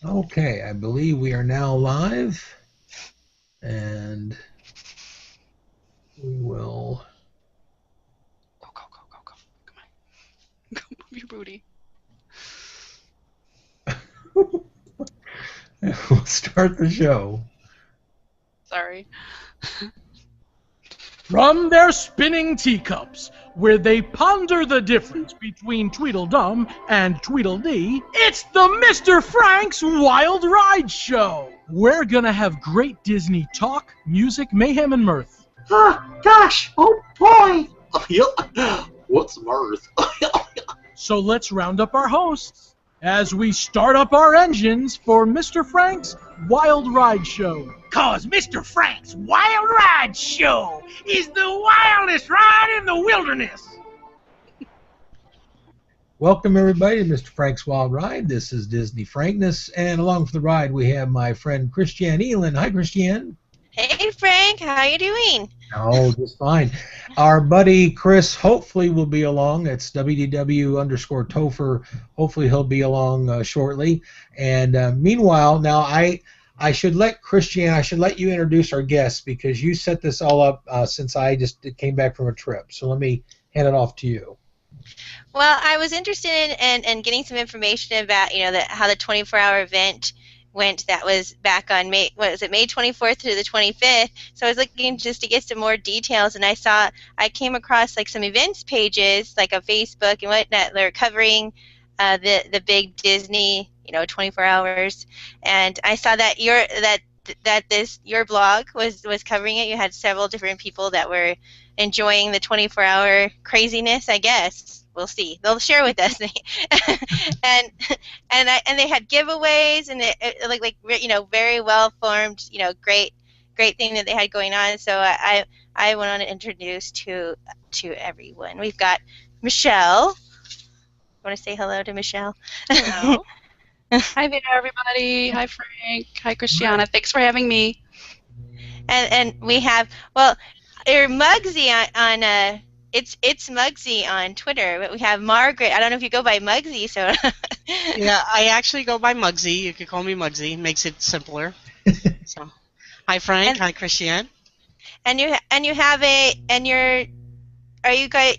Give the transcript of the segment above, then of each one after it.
Okay, I believe we are now live, and we will. Go, go, go, go, go. Come on. Go move your booty. We'll start the show. Sorry. From their spinning teacups, where they ponder the difference between Tweedledum and Tweedledee, it's the Mr. Frank's Wild Ride Show! We're gonna have great Disney talk, music, mayhem, and mirth. Oh, gosh! Oh, boy! What's mirth? So let's round up our hosts as we start up our engines for Mr. Frank's Wild Ride Show. 'Cause Mr. Frank's Wild Ride Show is the wildest ride in the wilderness. Welcome, everybody, to Mr. Frank's Wild Ride. This is Disney Frankness, and along for the ride, we have my friend Christiane Elin. Hi, Christiane. Hey, Frank. How you doing? Oh, just fine. Our buddy Chris hopefully will be along. It's WDW_Topher. Hopefully he'll be along shortly. And meanwhile, now I should let Christiane, I should let you introduce our guests because you set this all up since I just came back from a trip. So let me hand it off to you. Well, I was interested in getting some information about, how the 24-hour event went. That was back on May 24th through the 25th. So I was looking just to get some more details, and I came across like some events pages, like on Facebook and whatnot. They're covering the big Disney, 24 hours, and I saw that your blog was covering it. You had several different people that were enjoying the 24-hour craziness, I guess. We'll see. They'll share with us, and they had giveaways, and it very well formed, great thing that they had going on. So I want to introduce to everyone. We've got Michelle. Want to say hello to Michelle? Hello. Hi there, everybody. Hi, Frank. Hi, Christiana. Thanks for having me. And we have, well, Mugsy on it's Mugsy on Twitter, but we have Margaret. I don't know if you go by Mugsy, so. Yeah, I actually go by Mugsy. You could call me Mugsy. Makes it simpler. So, hi, Frank. Hi, Christiane. Are you guys,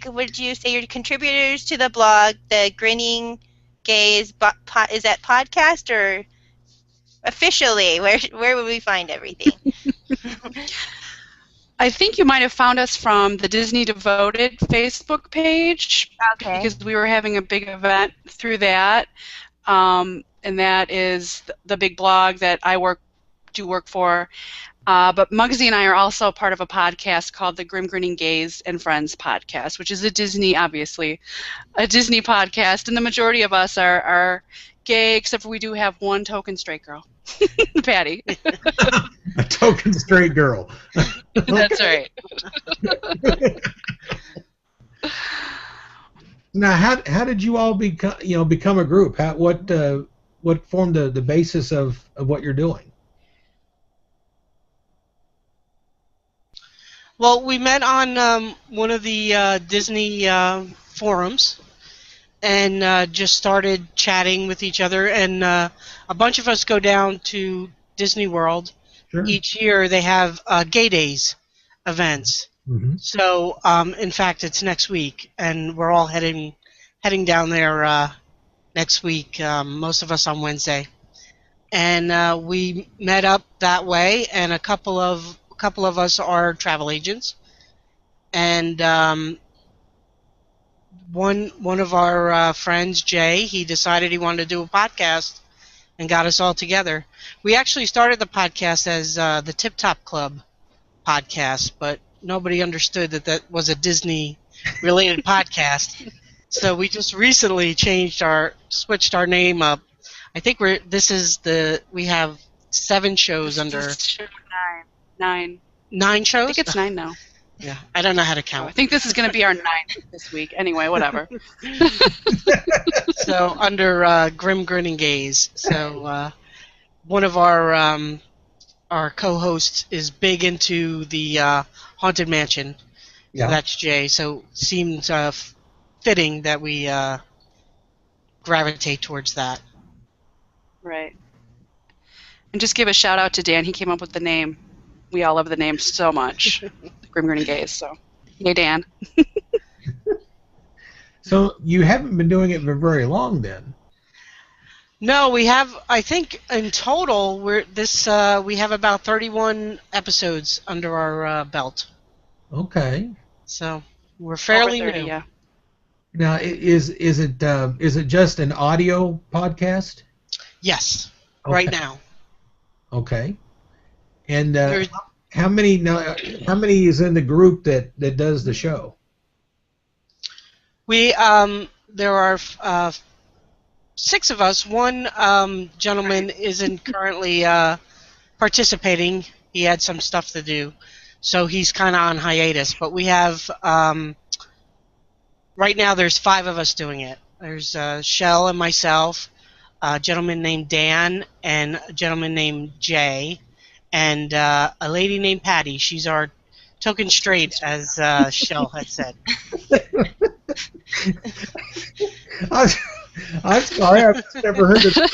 would you say you're contributors to the blog, the Grinning Gaze, is that podcast, or officially, where would we find everything? I think you might have found us from the Disney Devoted Facebook page. Okay. Because we were having a big event through that, and that is the big blog that I do work for. But Muggsy and I are also part of a podcast called the Grinning Gaze and Friends podcast, which is a Disney podcast, and the majority of us are gay, except for we do have one token straight girl, Patty. A token straight girl. That's right. Now, how did you all become a group? What formed the basis of what you're doing? Well, we met on one of the Disney forums and just started chatting with each other. And a bunch of us go down to Disney World. Sure. Each year they have Gay Days events. Mm-hmm. So, in fact, it's next week, and we're all heading down there next week. Most of us on Wednesday, and we met up that way. And a couple of us are travel agents, and one of our friends, Jay, he decided he wanted to do a podcast and got us all together. We actually started the podcast as the Tip Top Club podcast, but nobody understood that was a Disney-related podcast. So we just recently switched our name up. I think we have 7 shows under. Nine. 9 shows? I think it's 9 now. Yeah, I don't know how to count. I think this is going to be our 9th this week. Anyway, whatever. So under Grinning Gaze. So one of our co-hosts is big into the Haunted Mansion. Yeah. So that's Jay. So it seems fitting that we gravitate towards that. Right. And just give a shout out to Dan. He came up with the name. We all love the name so much. Grim Grinning Gays. So, yay, Dan. So you haven't been doing it for very long then. No, we have. I think in total, we have about 31 episodes under our belt. Okay. So we're fairly Over 30, new. Yeah. Now, is it just an audio podcast? Yes, Okay. right now. Okay. And There's- how many is in the group that does the show? There are 6 of us. One gentleman isn't currently participating. He had some stuff to do, so he's kind of on hiatus. But we have right now. There's 5 of us doing it. There's Shell and myself, a gentleman named Dan, and a gentleman named Jay, and a lady named Patty. She's our token straight, as Shell had said. I'm sorry, I've just never heard of There's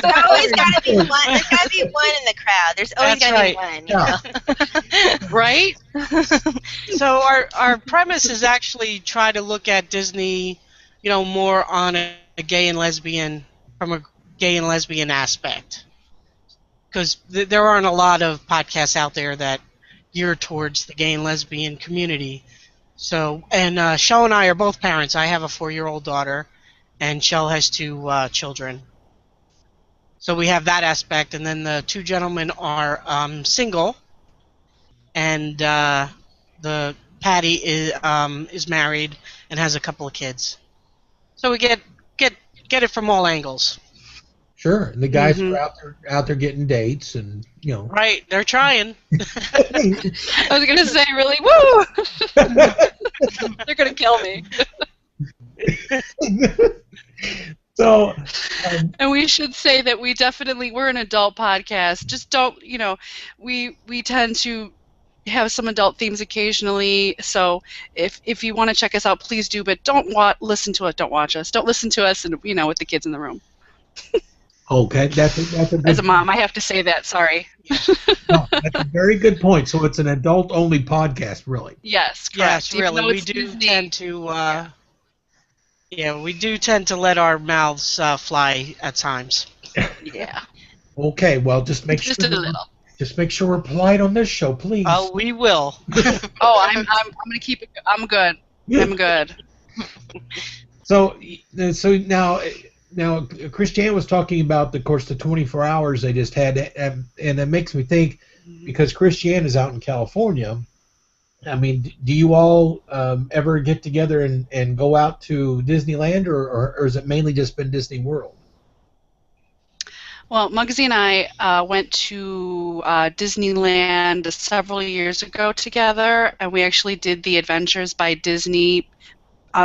always got to be one. There's got to be one in the crowd. There's always That's got to right. be one. You know? Right? So our premise is actually try to look at Disney, more on a gay and lesbian, from a gay and lesbian aspect. Because there aren't a lot of podcasts out there that gear towards the gay and lesbian community. So, and Shell and I are both parents. I have a 4-year-old daughter, and Shell has 2 children. So we have that aspect, and then the 2 gentlemen are single, and the Patty is married and has a couple of kids. So we get it from all angles. Sure, and the guys Mhm. are out there getting dates, and Right, they're trying. I was going to say, really, woo! They're going to kill me. So, And we should say that we're an adult podcast. Just don't, we tend to have some adult themes occasionally. So if you want to check us out, please do. But don't listen to us. Don't watch us. Don't listen to us, and with the kids in the room. okay, that's a good, As a mom, I have to say that. Sorry. no, that's a very good point. So it's an adult-only podcast, really. Yes. Correct. Yes, Even really. though We it's do Disney- tend to. We do tend to let our mouths fly at times. Yeah. Okay, well, just make Just sure a little. just make sure we're polite on this show, please. Oh, we will. Oh, I'm gonna keep it. I'm good. I'm good. So now Christiane was talking about, of course, the 24 hours they just had, and that makes me think, because Christiane is out in California. I mean, do you all ever get together and go out to Disneyland, or has it mainly just been Disney World? Well, Muggsy and I went to Disneyland several years ago together, and we actually did the Adventures by Disney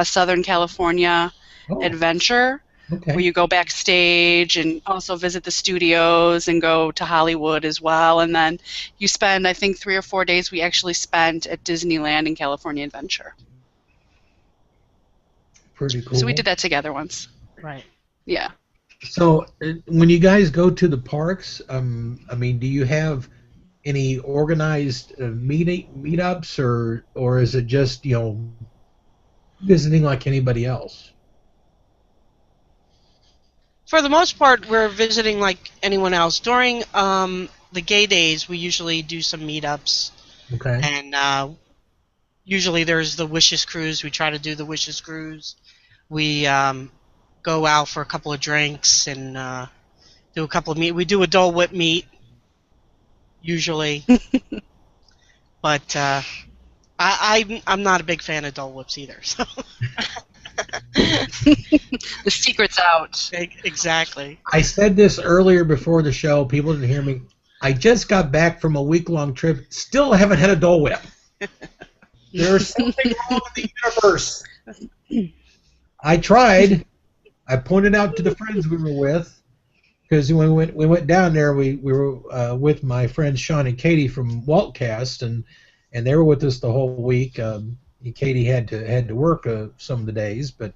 Southern California Oh, Adventure, okay. where you go backstage and also visit the studios and go to Hollywood as well. And then you spend, I think, 3 or 4 days we actually spent at Disneyland and California Adventure. Pretty cool. So we did that together once. Right. Yeah. So when you guys go to the parks, I mean, do you have any organized meetups, or is it just visiting like anybody else? For the most part, we're visiting like anyone else. During the gay days, we usually do some meetups, Okay. and usually there's the Wishes Cruise. We try to do the Wishes Cruise. We go out for a couple of drinks and do a couple of meet. We do a Dole Whip meet usually, but I'm not a big fan of Dole Whips either. So. The secret's out. Exactly. I said this earlier before the show. People didn't hear me. I just got back from a week-long trip. Still haven't had a Dole Whip. There's something wrong with the universe. I tried. I pointed out to the friends we were with, because when we went down there, we were with my friends Sean and Katie from Waltcast, and they were with us the whole week. Katie had to work some of the days, but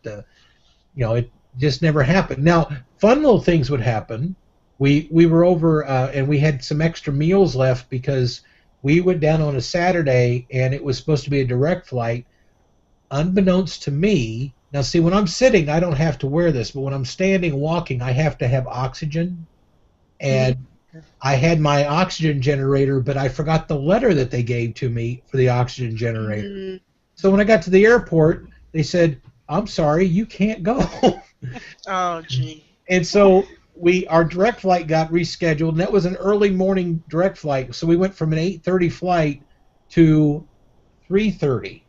it just never happened. Now, fun little things would happen. we were over and we had some extra meals left because we went down on a Saturday and it was supposed to be a direct flight. Unbeknownst to me, now see, when I'm sitting, I don't have to wear this, but when I'm standing walking, I have to have oxygen. And I had my oxygen generator, but I forgot the letter that they gave to me for the oxygen generator. Mm. So when I got to the airport, they said, "I'm sorry, you can't go." Oh, gee. And so our direct flight got rescheduled, and that was an early morning direct flight. So we went from an 8:30 flight to 3:30.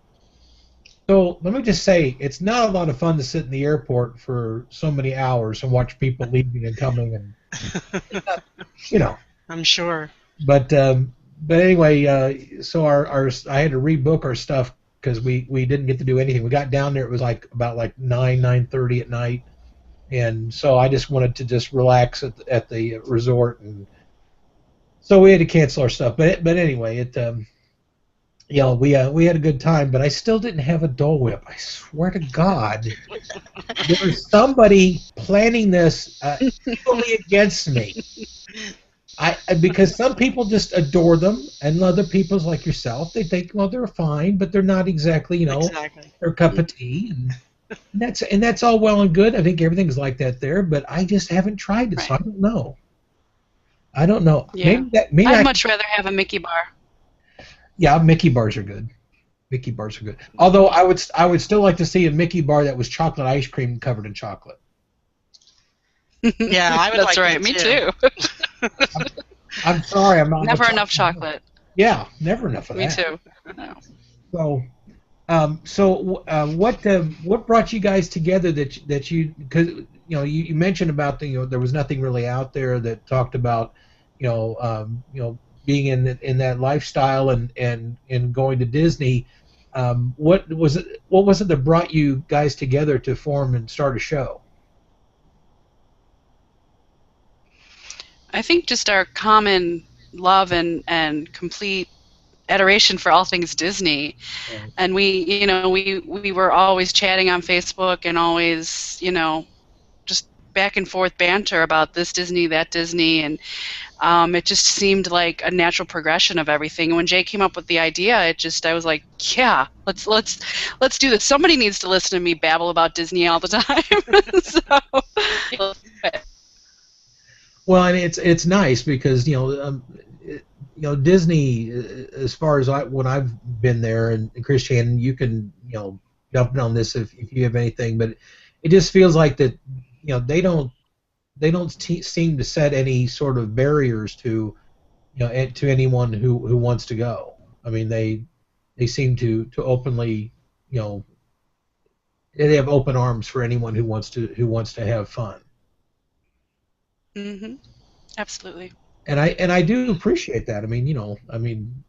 So let me just say, it's not a lot of fun to sit in the airport for so many hours and watch people leaving and coming, and you know. I'm sure. But anyway, so I had to rebook our stuff because we didn't get to do anything. We got down there, it was about 9:30 at night, and so I just wanted to just relax at the resort, and so we had to cancel our stuff. But anyway, we had a good time, but I still didn't have a Dole Whip. I swear to God, there was somebody planning this evilly against me. Because some people just adore them, and other people's like yourself, they think, well, they're fine, but they're not exactly, their cup of tea, and that's all well and good. I think everything's like that there, but I just haven't tried it, so I don't know. Yeah. Maybe I'd much rather have a Mickey bar. Yeah, Mickey bars are good. Mickey bars are good. Although I would still like to see a Mickey bar that was chocolate ice cream covered in chocolate. Yeah, I would That's like right. that Me too. too. I'm sorry, I'm not. Never enough chocolate. Yeah, never enough of Me that. too. No. What brought you guys together that you, because you mentioned about there was nothing really out there that talked about being in that lifestyle and going to Disney. What was it that brought you guys together to form and start a show? I think just our common love and complete adoration for all things Disney. Right. And we were always chatting on Facebook and always, just back and forth banter about this Disney, that Disney, and it just seemed like a natural progression of everything. And when Jay came up with the idea, I was like, yeah, let's do this. Somebody needs to listen to me babble about Disney all the time. Well, and it's nice because Disney, as far as when I've been there, and Christian, you can jump in on this if you have anything, but it just feels like that they don't seem to set any sort of barriers to to anyone who wants to go. I mean, they seem to openly they have open arms for anyone who wants to have fun. Mm-hmm. Absolutely. And I do appreciate that. I mean,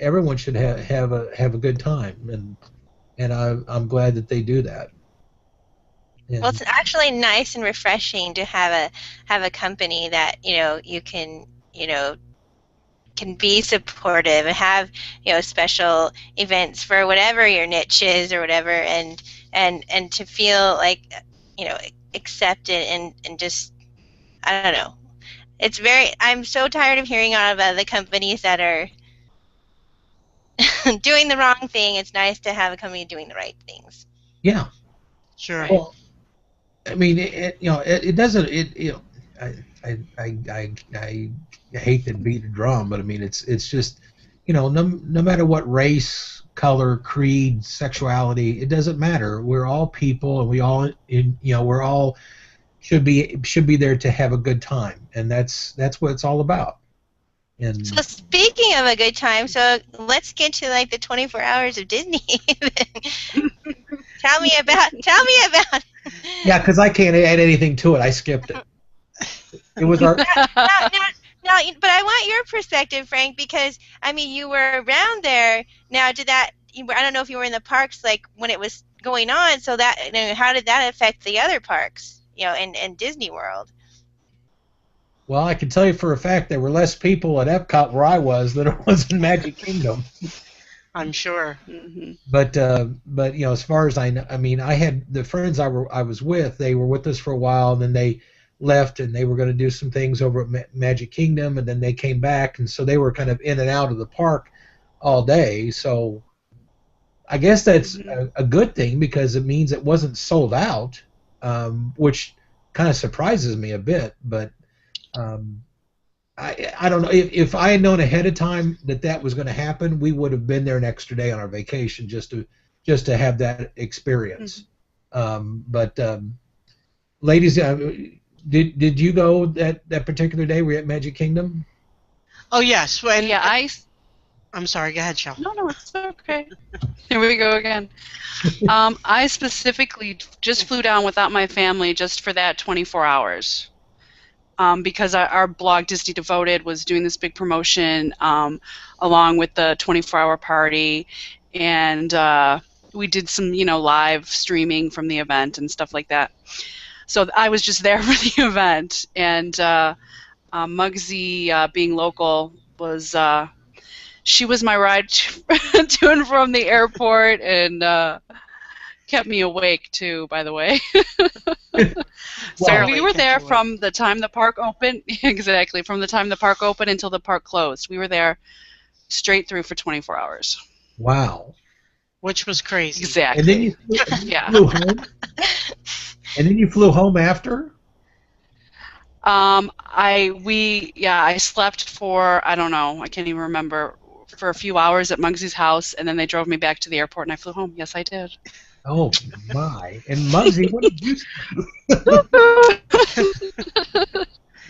everyone should have a good time, and I'm glad that they do that. And Well, it's actually nice and refreshing to have a company that you can be supportive and have special events for whatever your niche is or whatever, and to feel like accepted and just, I don't know. I'm so tired of hearing out of other companies that are doing the wrong thing. It's nice to have a company doing the right things. yeah. Sure. Well, I mean, it doesn't. I hate to beat a drum, but I mean, it's just, no matter what race, color, creed, sexuality, it doesn't matter. We're all people, and we all we're all should be there to have a good time, and that's what it's all about. And So speaking of a good time, so let's get to the 24 hours of Disney. Tell me about. yeah, because I can't add anything to it. I skipped it. It was our. Now, but I want your perspective, Frank, because you were around there. Now, I don't know if you were in the parks when it was going on. So that how did that affect the other parks? In Disney World. Well, I can tell you for a fact there were less people at Epcot where I was than there was in Magic Kingdom. I'm sure. Mm-hmm. But as far as I know, I had the friends I was with. They were with us for a while, and then left, and they were going to do some things over at Magic Kingdom, and then they came back, and so they were kind of in and out of the park all day. So I guess that's a good thing because it means it wasn't sold out, which kind of surprises me a bit. But I don't know. If I had known ahead of time that was going to happen, we would have been there an extra day on our vacation just to have that experience. Ladies, did you go that particular day? Were you at Magic Kingdom? Oh yes. Yeah, I'm sorry. Go ahead, Shel. No, it's okay. Here we go again. I specifically just flew down without my family just for that 24 hours. Because our blog Disney Devoted was doing this big promotion along with the 24-hour party, and we did some live streaming from the event and stuff like that. So I was just there for the event, and Muggsy, being local, she was my ride to and from the airport, and kept me awake too, by the way. So we were there from the time the park opened. Exactly, from the time the park opened until the park closed. We were there straight through for 24 hours. Wow. Which was crazy. Exactly. And then you flew home? And then you flew home after? I slept for, I don't know, I can't even remember, for a few hours at Muggsy's house, and then they drove me back to the airport and I flew home. Yes, I did. Oh my! And Muggsy, what did you?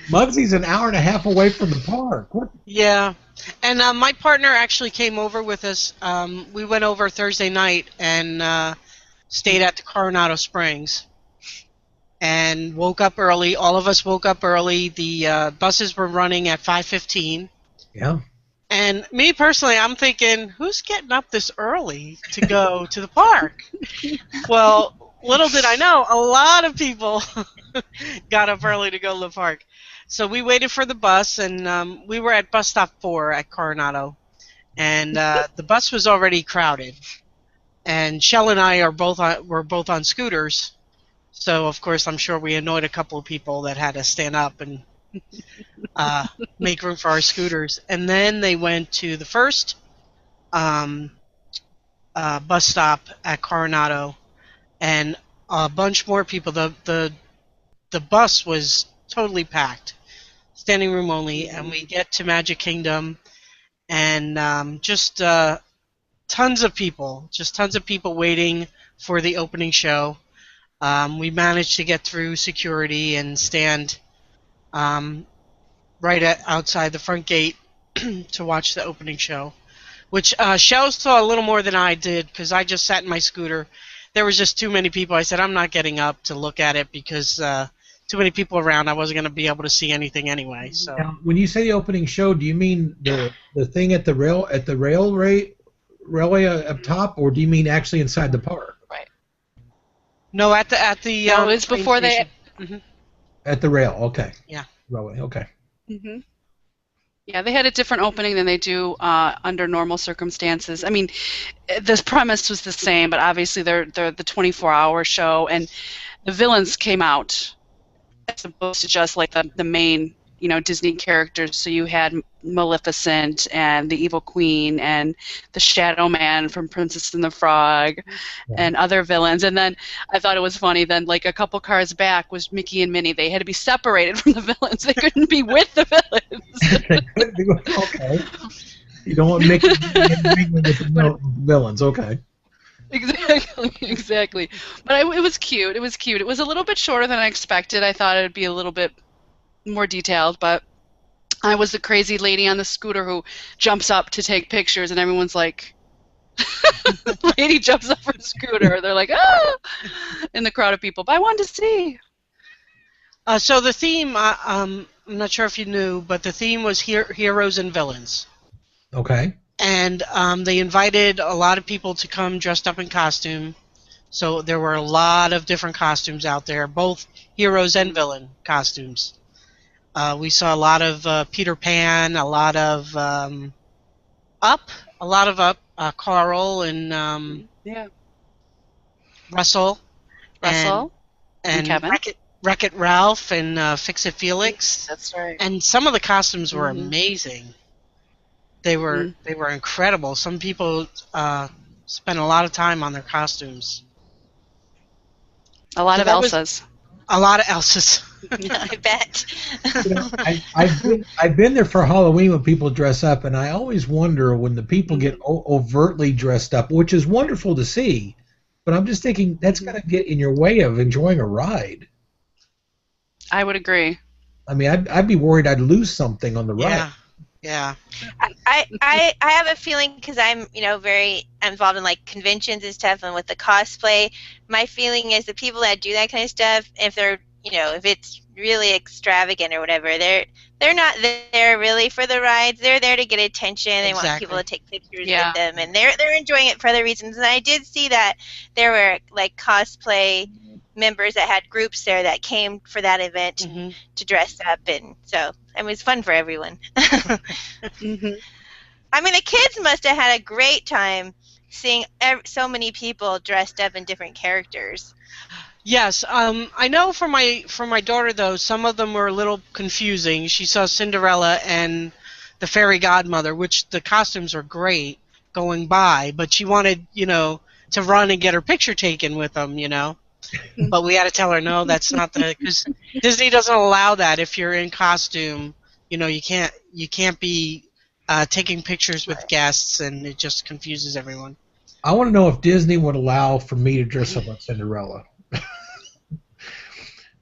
Muggsy's an hour and a half away from the park. What? Yeah, and my partner actually came over with us. We went over Thursday night and stayed at the Coronado Springs, and woke up early. All of us woke up early. The buses were running at 5:15. Yeah. And me personally, I'm thinking, who's getting up this early to go to the park? Well, little did I know, a lot of people got up early to go to the park. So we waited for the bus, and we were at bus stop 4 at Coronado. And the bus was already crowded. And Shel and I were both on scooters. So, of course, I'm sure we annoyed a couple of people that had to stand up and make room for our scooters. And then they went to the first bus stop at Coronado, and a bunch more people. The bus was totally packed, standing room only, and we get to Magic Kingdom, and just tons of people waiting for the opening show. We managed to get through security and stand right outside the front gate to watch the opening show, which Shel saw a little more than I did because I just sat in my scooter. There was just too many people. I said, I'm not getting up to look at it because too many people around. I wasn't going to be able to see anything anyway. So now, when you say the opening show, do you mean the thing at the railway up top, or do you mean actually inside the park? Right. No, at the no, it's before they. Mm-hmm. At the rail, okay. Yeah. Railway, okay. Mm-hmm. Yeah, they had a different opening than they do under normal circumstances. I mean, the premise was the same, but obviously they're the 24-hour show, and the villains came out as opposed to just like the main Disney characters. So you had Maleficent and the Evil Queen and the Shadow Man from Princess and the Frog, and other villains. And then I thought it was funny. Then like a couple cars back was Mickey and Minnie. They had to be separated from the villains. They couldn't be with the villains. Okay. You don't want Mickey and Minnie with the villains. Okay. Exactly. But it was cute. It was a little bit shorter than I expected. I thought it would be a little bit more detailed, but I was the crazy lady on the scooter who jumps up to take pictures, and everyone's like, lady jumps up her scooter. They're like, ah, in the crowd of people. But I wanted to see. So the theme, I'm not sure if you knew, but the theme was heroes and villains. Okay. And they invited a lot of people to come dressed up in costume. So there were a lot of different costumes out there, both heroes and villain costumes. We saw a lot of Peter Pan, a lot of Up, Carl and Russell. And Kevin. Wreck-It Ralph and Fix-It Felix. That's right. And some of the costumes were Mhm. amazing. They were incredible. Some people spent a lot of time on their costumes. A lot So of that was- Elsas. A lot of Elsas. I bet. You know, I've been there for Halloween when people dress up, and I always wonder when the people get overtly dressed up, which is wonderful to see. But I'm just thinking that's going to get in your way of enjoying a ride. I would agree. I mean, I'd be worried I'd lose something on the ride. Yeah. I have a feeling because I'm very involved in like conventions and stuff and with the cosplay. My feeling is the people that do that kind of stuff, if they're if it's really extravagant or whatever, they're not there really for the rides. They're there to get attention. They want Exactly. people to take pictures Yeah. with them, and they're enjoying it for other reasons. And I did see that there were like cosplay members that had groups there that came for that event Hmm. to dress up, and so it was fun for everyone. Mm-hmm. I mean, the kids must have had a great time seeing so many people dressed up in different characters. Yes, I know for my daughter though, some of them were a little confusing. She saw Cinderella and the fairy godmother, which the costumes are great going by, but she wanted to run and get her picture taken with them, But we had to tell her no, that's not because Disney doesn't allow that. If you're in costume, you can't be taking pictures with guests, and it just confuses everyone. I want to know if Disney would allow for me to dress up like Cinderella.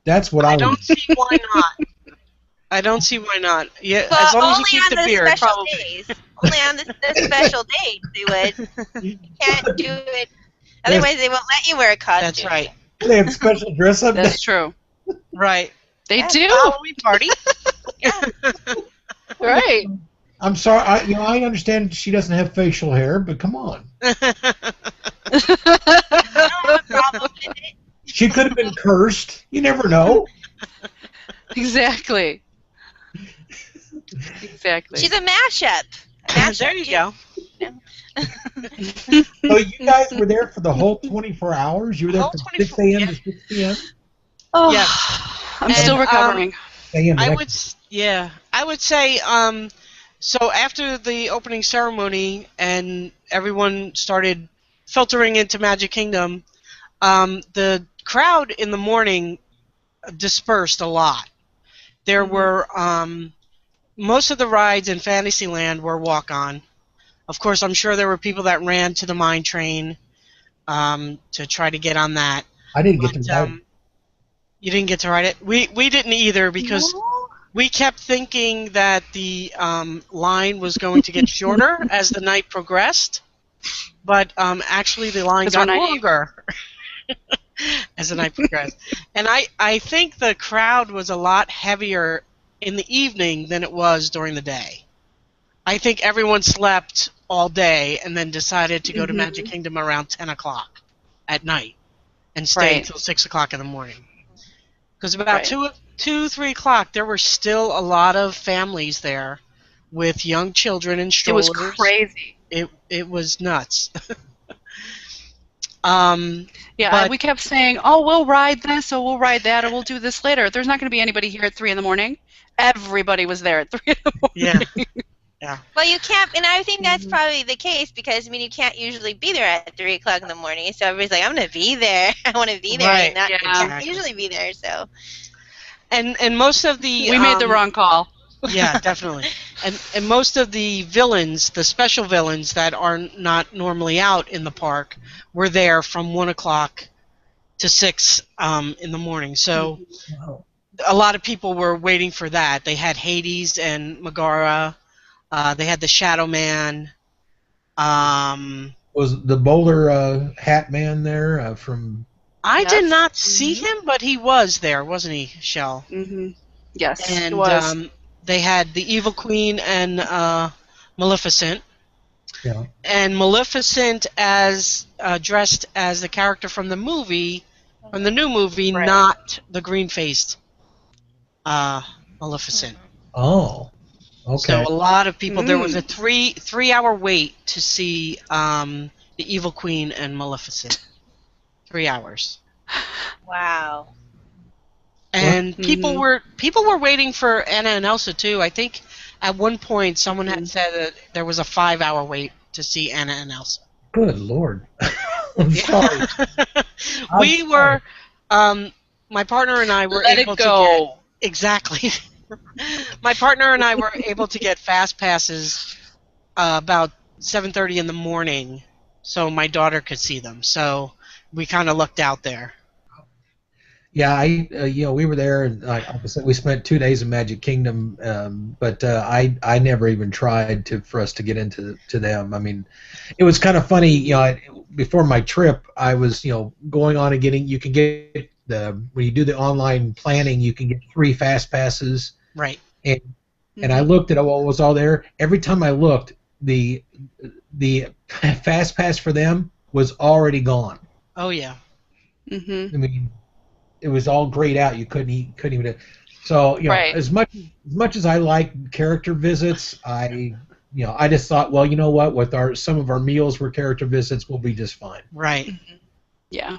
That's what I don't would. see why not. I don't see why not. Yeah, Well, as long as you only keep on the the beard, special probably. days. Only on the special days they would. You can't do it. Otherwise, they won't let you wear a costume. That's right. They have special dress up That's days. true. Right. They Yeah. do. Halloween party. Right. I'm sorry. I understand she doesn't have facial hair, but come on. I don't have a problem with it. She could have been cursed. You never know. Exactly. Exactly. She's a mashup. A mashup, There you too. go. So you guys were there for the whole 24 hours? You were there Whole from 24, 6 a.m. yeah. to 6 p.m.? Oh, Yes. I'm still And, recovering. I would say so after the opening ceremony and everyone started filtering into Magic Kingdom, the crowd in the morning dispersed a lot. There were most of the rides in Fantasyland were walk-on. Of course, I'm sure there were people that ran to the mine train to try to get on that. I didn't get to But, ride. you didn't get to ride it? We didn't either because we kept thinking that the line was going to get shorter as the night progressed, but actually the line 'Cause got we're naive. longer as the night progressed. And I think the crowd was a lot heavier in the evening than it was during the day. I think everyone slept all day and then decided to go to Magic Kingdom around 10 o'clock at night and stay Right. until 6 o'clock in the morning. Because about Right. 3 o'clock, there were still a lot of families there with young children and It was strollers. crazy. It was nuts. Yeah, But- we kept saying, "Oh, we'll ride this, or we'll ride that, or we'll do this later." There's not going to be anybody here at 3 in the morning. Everybody was there at 3 in the morning. Yeah. Well, you can't, and I think that's probably the case because you can't usually be there at 3 o'clock in the morning. So everybody's like, "I'm gonna be there. I want to be there." Right, And not, yeah. you can't Exactly. usually be there. So And most of the We made the wrong call. Yeah, definitely. And most of the villains, the special villains that are not normally out in the park, were there from 1 o'clock to 6 in the morning. So Wow. a lot of people were waiting for that. They had Hades and Megara. They had the Shadow Man. Was the bowler hat man there from... I Yes. did not see him, but he was there, wasn't he, Shell? Hmm. Yes, And it was. they had the Evil Queen and Maleficent. Yeah. And Maleficent as dressed as the character from the movie, from the new movie, Right. not the green-faced Maleficent. Oh. Okay. So a lot of people. There was a three-hour wait to see the Evil Queen and Maleficent. 3 hours. wow. And people were waiting for Anna and Elsa too. I think at one point someone had said that there was a 5-hour wait to see Anna and Elsa. Good Lord. I'm sorry. We were, my partner and I were Let able it go. to get, exactly. My partner and I were able to get fast passes about 7:30 in the morning, so my daughter could see them. So we kind of lucked out there. Yeah, we were there, and like I said, we spent 2 days in Magic Kingdom, but I never even tried for us to get into them. I mean, it was kind of funny, before my trip, I was, going on and you can get when you do the online planning, you can get 3 fast passes. Right. And I looked at what was all there. Every time I looked, the fast pass for them was already gone. Oh yeah. I mean, it was all grayed out. You couldn't even. So Right. as much as I like character visits, I just thought, well, you know what? With some of our meals were character visits, we'll be just fine. Right. Yeah.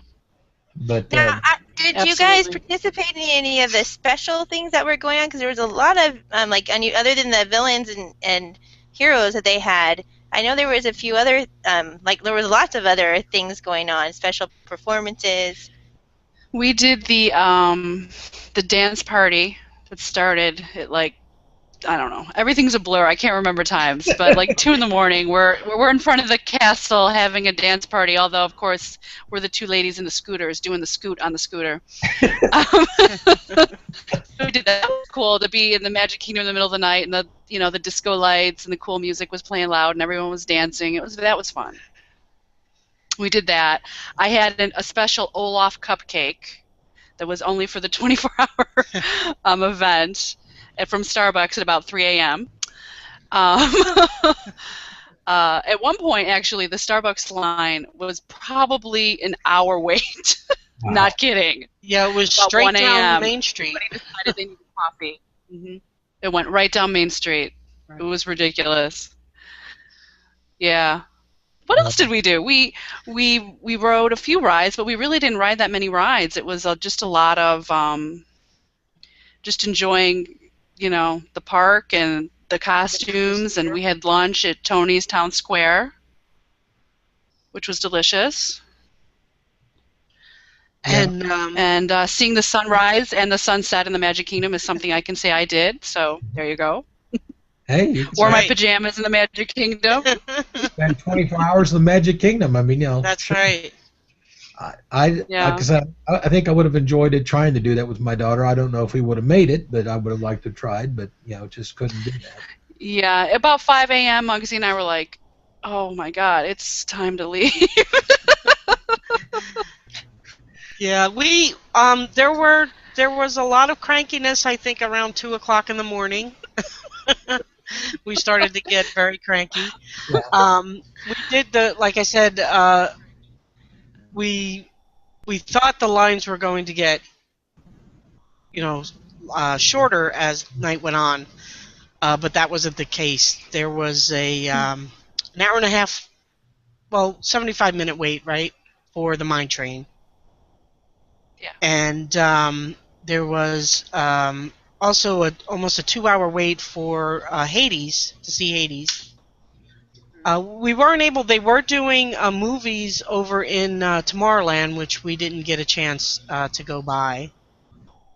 But Now, did you guys Absolutely. participate in any of the special things that were going on? Because there was a lot of other than the villains and heroes that they had. I know there was a few other there was lots of other things going on, special performances. We did the dance party that started at I don't know. Everything's a blur. I can't remember times, but 2 in the morning, we're in front of the castle having a dance party. Although of course we're the 2 ladies in the scooters doing the scoot on the scooter. We did that. It was cool to be in the Magic Kingdom in the middle of the night, and the disco lights and the cool music was playing loud, and everyone was dancing. That was fun. We did that. I had a special Olaf cupcake that was only for the 24-hour event from Starbucks at about 3 a.m. At one point, actually, the Starbucks line was probably an hour wait. Wow. Not kidding. Yeah, it was About straight 1 down a.m. Main Street. Somebody decided they needed coffee. It went right down Main Street. Right. It was ridiculous. Yeah. What else did we do? We rode a few rides, but we really didn't ride that many rides. It was just a lot of just enjoying, the park and the costumes, and we had lunch at Tony's Town Square, which was delicious. And Seeing the sunrise and the sunset in the Magic Kingdom is something I can say I did. So there you go. hey, you can Wore my right. pajamas in the Magic Kingdom. spend 24 hours in the Magic Kingdom. I mean, that's right. Because I think I would have enjoyed it trying to do that with my daughter. I don't know if we would have made it, but I would have liked to have tried, but just couldn't do that. Yeah, about 5 a.m., Muggsy and I were like, oh my God, it's time to leave. Yeah, we there was a lot of crankiness. I think around 2 o'clock in the morning, we started to get very cranky. Yeah. We did like I said, we thought the lines were going to get shorter as night went on, but that wasn't the case. There was an hour and a half, 75-minute wait, right, for the mine train. Yeah. And there was also almost a 2-hour wait for Hades, to see Hades. We weren't able. They were doing movies over in Tomorrowland, which we didn't get a chance to go by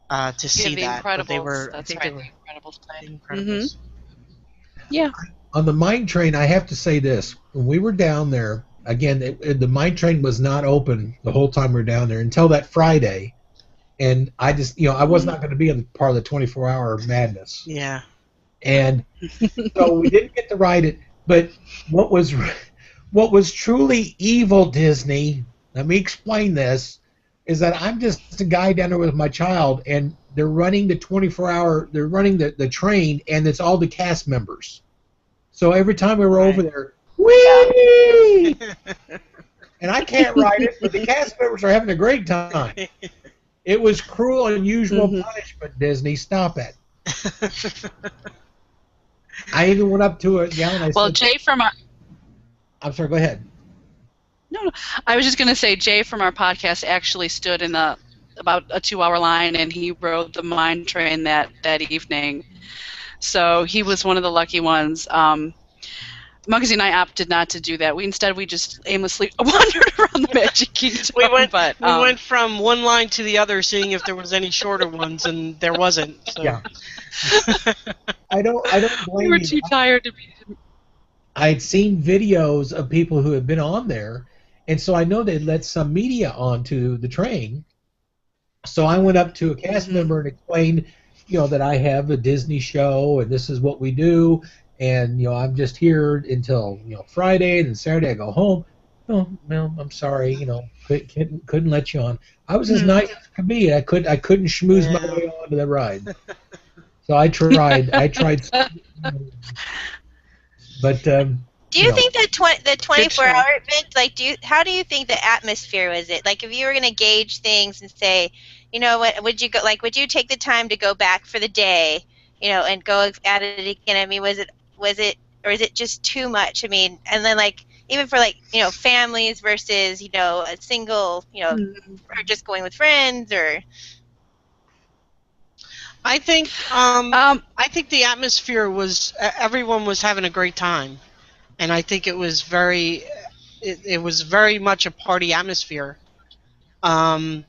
to see The that. Incredibles. But they were. I That's think right, they were the Incredibles play. Incredibles. Yeah. On the mine train, I have to say this: when we were down there, again, the mine train was not open the whole time we were down there until that Friday, and I just, I was not going to be a part of the 24-hour madness. Yeah. And so we didn't get to ride it. But what was truly evil, Disney, let me explain this, is that I'm just a guy down there with my child, and they're running the 24-hour, they're running the train, and it's all the cast members. So every time we were over there, whee! And I can't ride it, but the cast members are having a great time. It was cruel and unusual punishment, Disney. Stop it. I even went up to it, and I said, Jay from our... I'm sorry, go ahead. No, I was just going to say Jay from our podcast actually stood in the about a 2-hour line, and he rode the mine train that evening. So he was one of the lucky ones. Muggsy and I opted not to do that. We just aimlessly wandered around the Magic Kingdom. We went from one line to the other, seeing if there was any shorter ones, and there wasn't. So. Yeah. I don't blame we were you. too tired to be. I'd seen videos of people who had been on there, and so I know they'd let some media onto the train. So I went up to a cast member and explained, that I have a Disney show and this is what we do, and I'm just here until Friday, and then Saturday I go home. Oh, well, I'm sorry, couldn't let you on. I was as nice as could be. I couldn't schmooze my way onto the ride. So I tried. But do you think the 24-hour event, how do you think the atmosphere was it? Like, if you were going to gauge things and say, what would you go? Like, would you take the time to go back for the day, and go at it again? I mean, was it, or is it just too much? I mean, and then even for families versus a single, or just going with friends, or. I think the atmosphere was everyone was having a great time, and I think it was very much a party atmosphere, and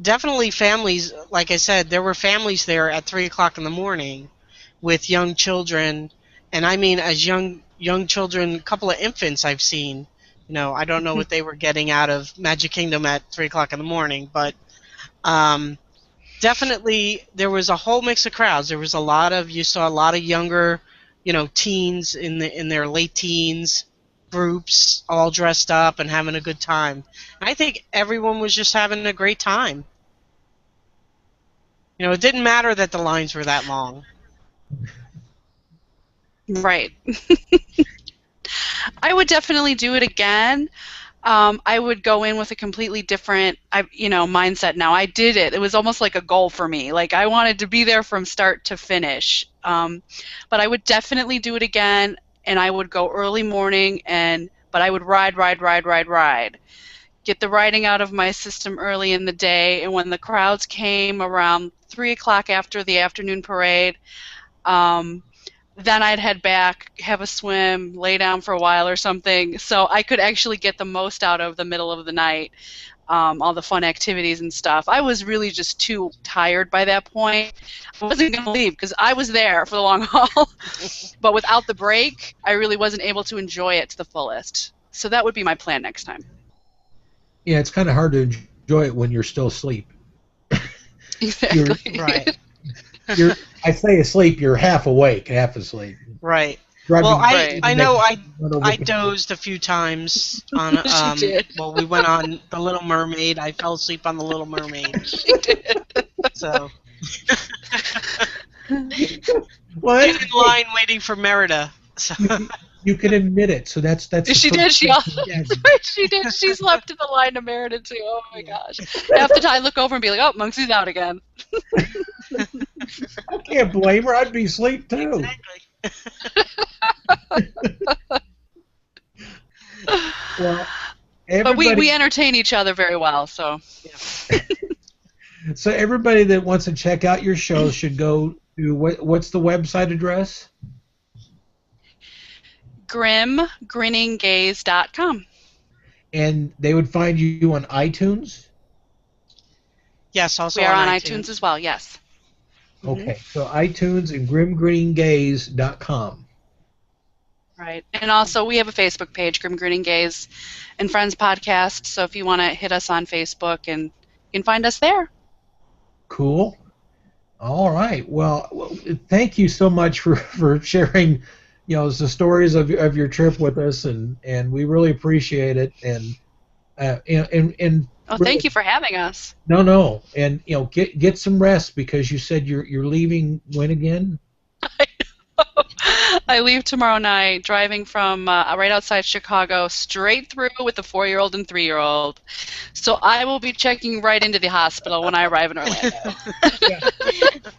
definitely families. Like I said, there were families there at 3 o'clock in the morning, with young children, and I mean as young children, a couple of infants I've seen. I don't know what they were getting out of Magic Kingdom at 3 o'clock in the morning, but. Definitely, there was a whole mix of crowds. You saw a lot of younger, teens in their late teens, groups all dressed up and having a good time. And I think everyone was just having a great time. It didn't matter that the lines were that long. Right. I would definitely do it again. I would go in with a completely different, mindset now. I did it. It was almost like a goal for me. Like, I wanted to be there from start to finish. But I would definitely do it again, and I would go early morning, but I would ride. Get the riding out of my system early in the day, and when the crowds came around 3 o'clock after the afternoon parade, then I'd head back, have a swim, lay down for a while or something, so I could actually get the most out of the middle of the night, all the fun activities and stuff. I was really just too tired by that point. I wasn't going to leave because I was there for the long haul, but without the break, I really wasn't able to enjoy it to the fullest. So that would be my plan next time. Yeah, it's kind of hard to enjoy it when you're still asleep. Exactly. Right. I say asleep, you're half awake, half asleep. Right. I know I dozed a few times on well, we went on The Little Mermaid. I fell asleep on The Little Mermaid. She did. So Well, in line waiting for Merida. So. You can admit it. So that's She did. She also she did. She slept in the line to Merida too. Oh my gosh! Half the time, I look over and be like, "Oh, Muggsy's out again." I can't blame her. I'd be asleep too. Exactly. Well, but we entertain each other very well. So. Yeah. So everybody that wants to check out your show should go to what's the website address? GrimGrinningGaze.com. And they would find you on iTunes? Yes, also we are on iTunes as well, yes. Okay, so iTunes and GrimGrinningGaze.com. Right, and also we have a Facebook page, Grim Grinning Gaze and Friends Podcast, so if you want to hit us on Facebook, and you can find us there. Cool. All right, well, thank you so much for sharing the stories of your trip with us, and we really appreciate it. And thank you for having us. No, and get some rest because you said you're leaving when again? I leave tomorrow night, driving from right outside Chicago, straight through with a 4-year-old and 3-year-old. So I will be checking right into the hospital when I arrive in Orlando. Yeah.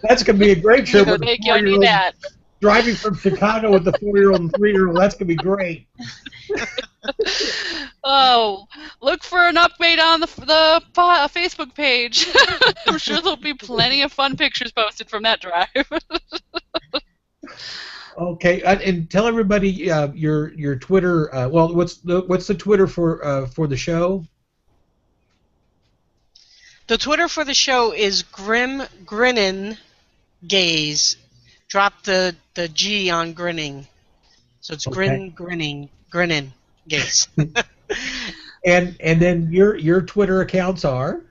That's gonna be a great trip. Thank you. I need that. Driving from Chicago with the 4-year-old and 3-year-old, that's going to be great. Oh, look for an update on the Facebook page. I'm sure there'll be plenty of fun pictures posted from that drive. Okay, and tell everybody your Twitter. Well, what's the Twitter for the show? The Twitter for the show is Grim Grinnin Gaze. Drop the G on grinning. So it's Okay. Grinnin Gaze. And then your Twitter accounts are?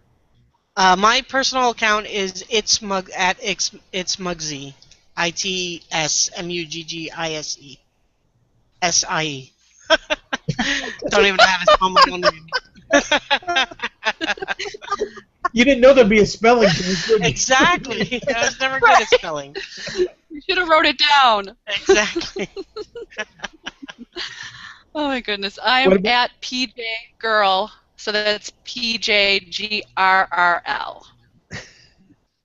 My personal account is it's Mugsy. ITSMUGGISE. SIE. Don't even know how to spell my own name. You didn't know there'd be a spelling change, did you? Exactly. I was never good at spelling. You should have wrote it down. Exactly. Oh my goodness. What I'm about- at PJ Girl, so that's PJGRRL.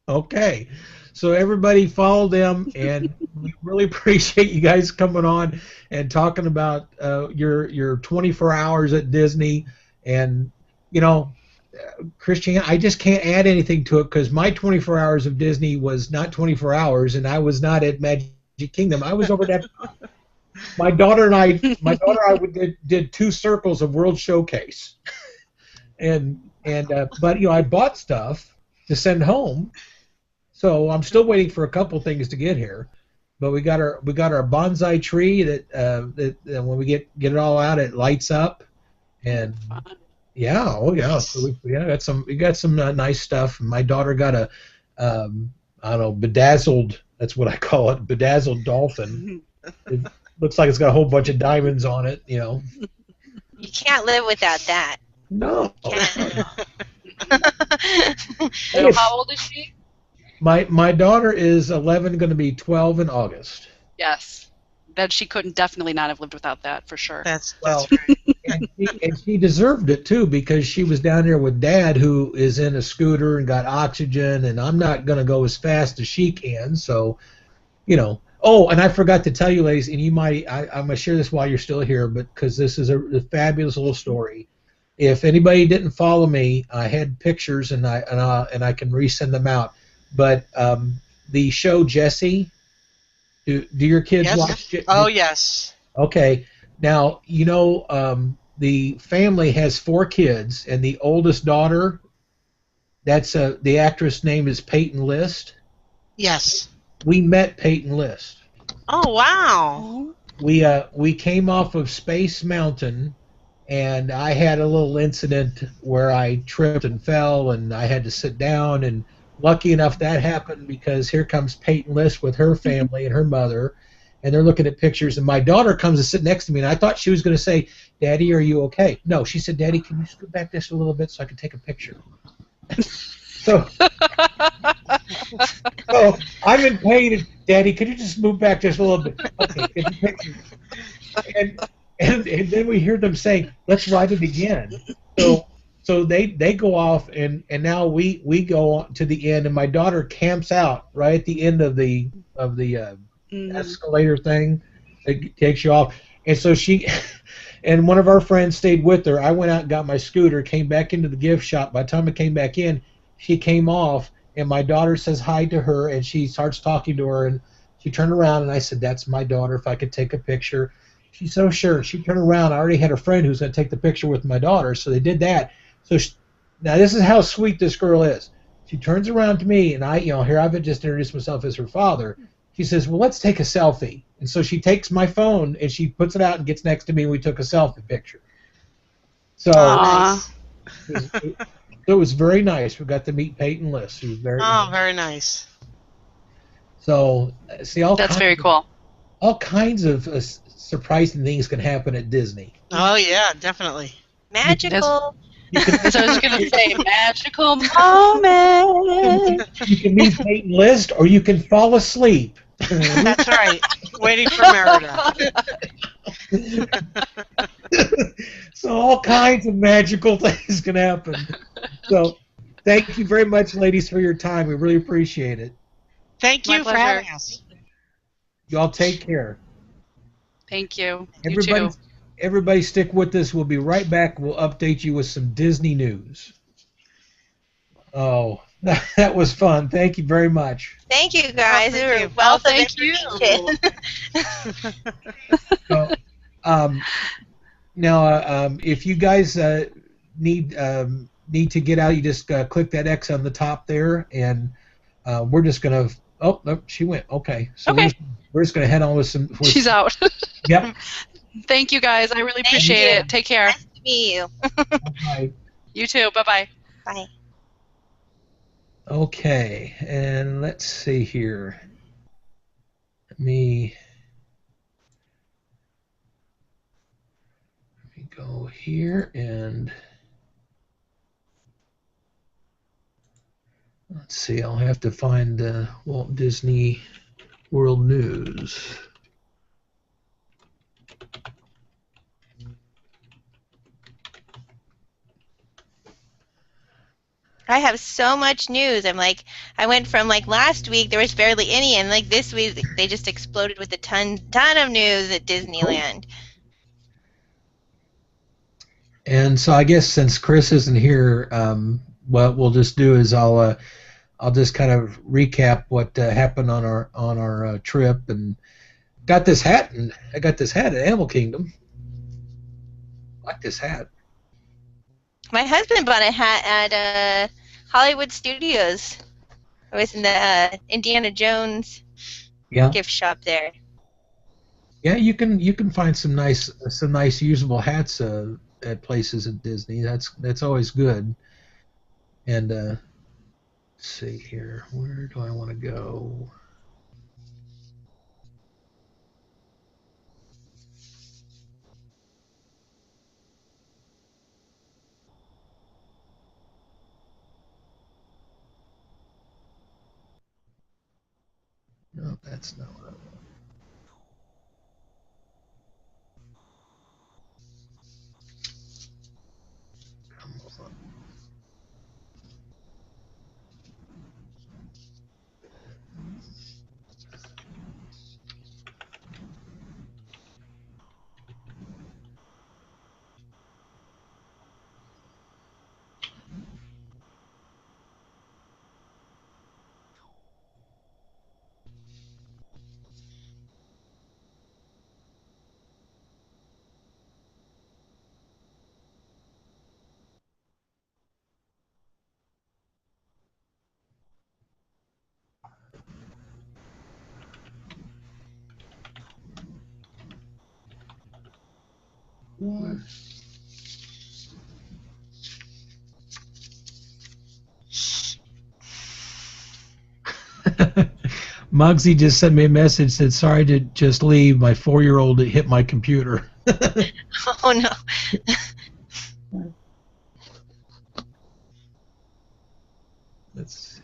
Okay, so everybody follow them, and we really appreciate you guys coming on and talking about your 24 hours at Disney. And Christiane, I just can't add anything to it because my 24 hours of Disney was not 24 hours, and I was not at Magic Kingdom. I was over at my daughter and I did 2 circles of World Showcase, but I bought stuff to send home. So I'm still waiting for a couple things to get here, but we got our bonsai tree that when we get it all out, it lights up, and so we got some nice stuff. My daughter got a I don't know, bedazzled, that's what I call it, bedazzled dolphin. It looks like it's got a whole bunch of diamonds on it, You can't live without that. No. So how old is she? My daughter is 11, going to be 12 in August. Yes. That she couldn't definitely not have lived without that, for sure. That's Well, right. and she deserved it too, because she was down there with Dad, who is in a scooter and got oxygen, and I'm not going to go as fast as she can. So, Oh, and I forgot to tell you, ladies, and I'm going to share this while you're still here, but because this is a fabulous little story. If anybody didn't follow me, I had pictures, and I can resend them out. But the show Jessie, do your kids Yes. watch it? Oh, yes. Okay. Now, the family has 4 kids, and the oldest daughter, the actress name is Peyton List. Yes. We met Peyton List. Oh, wow. We came off of Space Mountain, and I had a little incident where I tripped and fell, and I had to sit down, and lucky enough that happened because here comes Peyton List with her family and her mother, and they're looking at pictures, and my daughter comes and sit next to me, and I thought she was going to say, "Daddy, are you okay?" No, she said, "Daddy, can you scoot back just a little bit so I can take a picture?" So I'm in pain, and Daddy, could you just move back just a little bit? Okay, take a picture. And then we hear them saying, "Let's ride it again." So they go off, and now we go on to the end, and my daughter camps out right at the end of the escalator thing that takes you off, and so she and one of our friends stayed with her. I went out and got my scooter, came back into the gift shop. By the time I came back in, she came off, and my daughter says hi to her, and she starts talking to her, and she turned around, and I said, "That's my daughter, if I could take a picture." She said, "Oh, sure." She turned around. I already had a friend who was going to take the picture with my daughter, so they did that. So now this is how sweet this girl is. She turns around to me, and here I've just introduced myself as her father. She says, "Well, let's take a selfie." And so she takes my phone, and she puts it out and gets next to me, and we took a selfie picture. So Aw. it was very nice. We got to meet Peyton List. She was very Very nice. So see, That's very cool. all kinds of surprising things can happen at Disney. Oh, yeah, definitely. Magical. So I was going to say, magical moment. You can meet Peyton List, or you can fall asleep. That's right. Waiting for Merida. So all kinds of magical things can happen. So thank you very much, ladies, for your time. We really appreciate it. Thank My you for pleasure. having us. Y'all take care. Thank you. You too. everybody stick with us. We'll be right back. We'll update you with some Disney news. Oh, that was fun. Thank you very much. Thank you, guys. thank You were you. a wealth of thank you. information. So, now, if you guys need to get out, you just click that X on the top there, and we're just gonna. Oh, no, she went. Okay, so Okay. we're just gonna head on with some. She's out. Yep. Thank you, guys. I really Thank appreciate you. it. Take care. Nice to meet you. Bye. You too. Bye-bye. Bye. Okay, and let's see here. Let me go here and let's see. I'll have to find Walt Disney World News. I have so much news. I'm like, I went from like last week there was barely any, and like this week they just exploded with a ton of news at Disneyland. And so I guess since Chris isn't here, what we'll just do is I'll just kind of recap what happened on our trip, and got this hat, and I got this hat at Animal Kingdom. I like this hat. My husband bought a hat at Hollywood Studios. I was in the Indiana Jones Yeah. gift shop there. Yeah, you can find some nice usable hats at places at Disney. That's always good. And let's see here, where do I want to go? No, that's not what I want. Come on. What? Muggsy just sent me a message, said sorry to just leave. My 4-year-old hit my computer. Oh no. Let's see.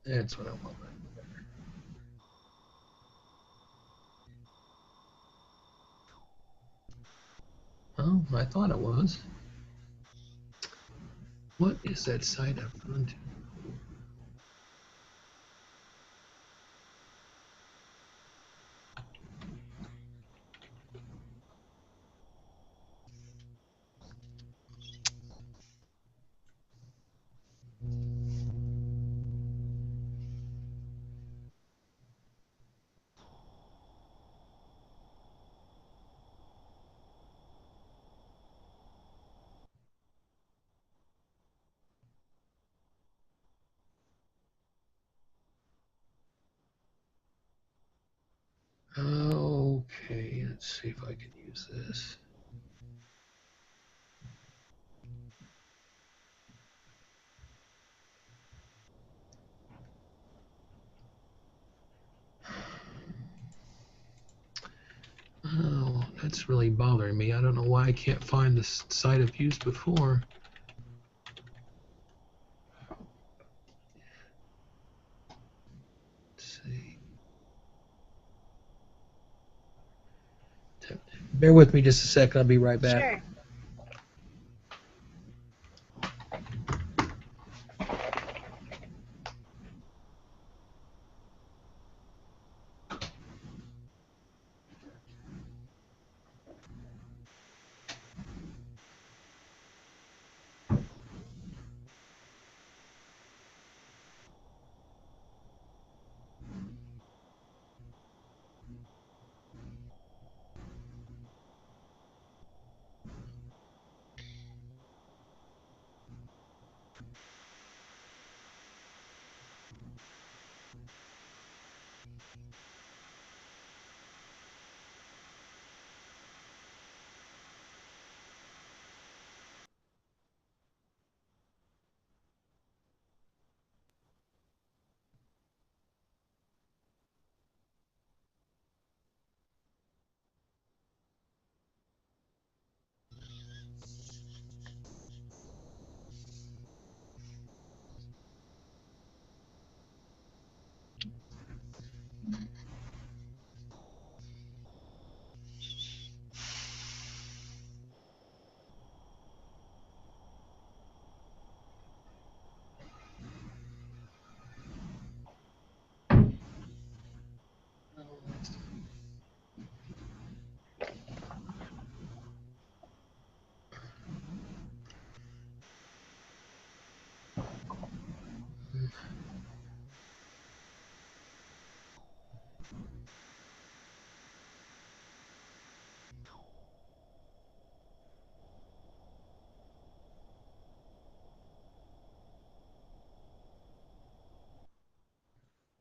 That's what I want. Oh, I thought it was. What is that site I've gone to? Okay, let's see if I can use this. Oh, that's really bothering me. I don't know why I can't find this site I've used before. Let's see. Bear with me just a second. I'll be right back. Sure.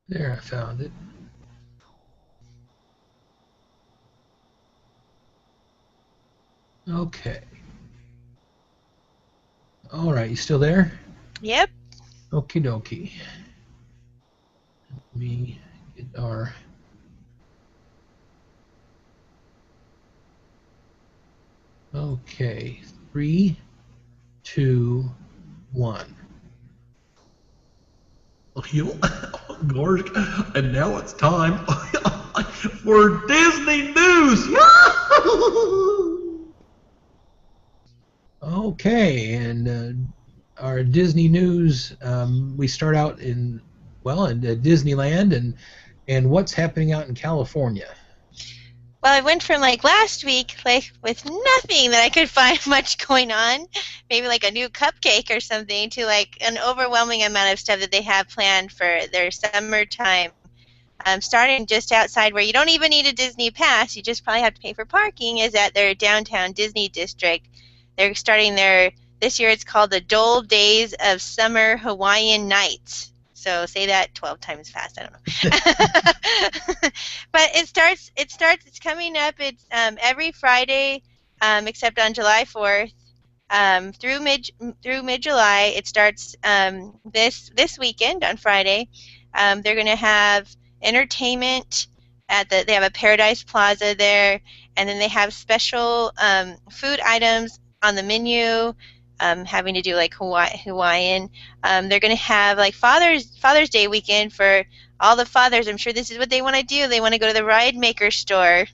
There, I found it. Okay. All right, you still there? Yep. Okie dokie. Let me get our... Okay, 3, 2, 1. Gorg, and now it's time for Disney News. Okay, and our Disney news, we start out in Disneyland, and what's happening out in California. Well, I went from like last week, like with nothing that I could find much going on, maybe like a new cupcake or something, to like an overwhelming amount of stuff that they have planned for their summertime. Starting just outside where you don't even need a Disney pass, you just probably have to pay for parking, is at their downtown Disney district. They're starting this year it's called the Dole Days of Summer Hawaiian Nights. So say that 12 times fast. I don't know. But it's coming up. It's every Friday, except on July 4th, through mid-July. It starts this weekend on Friday. They're going to have entertainment they have a Paradise Plaza there, and then they have special food items on the menu. Having to do like Hawaiian. They're going to have like Father's Day weekend for all the fathers. I'm sure this is what they want to do. They want to go to the Ride Maker store, and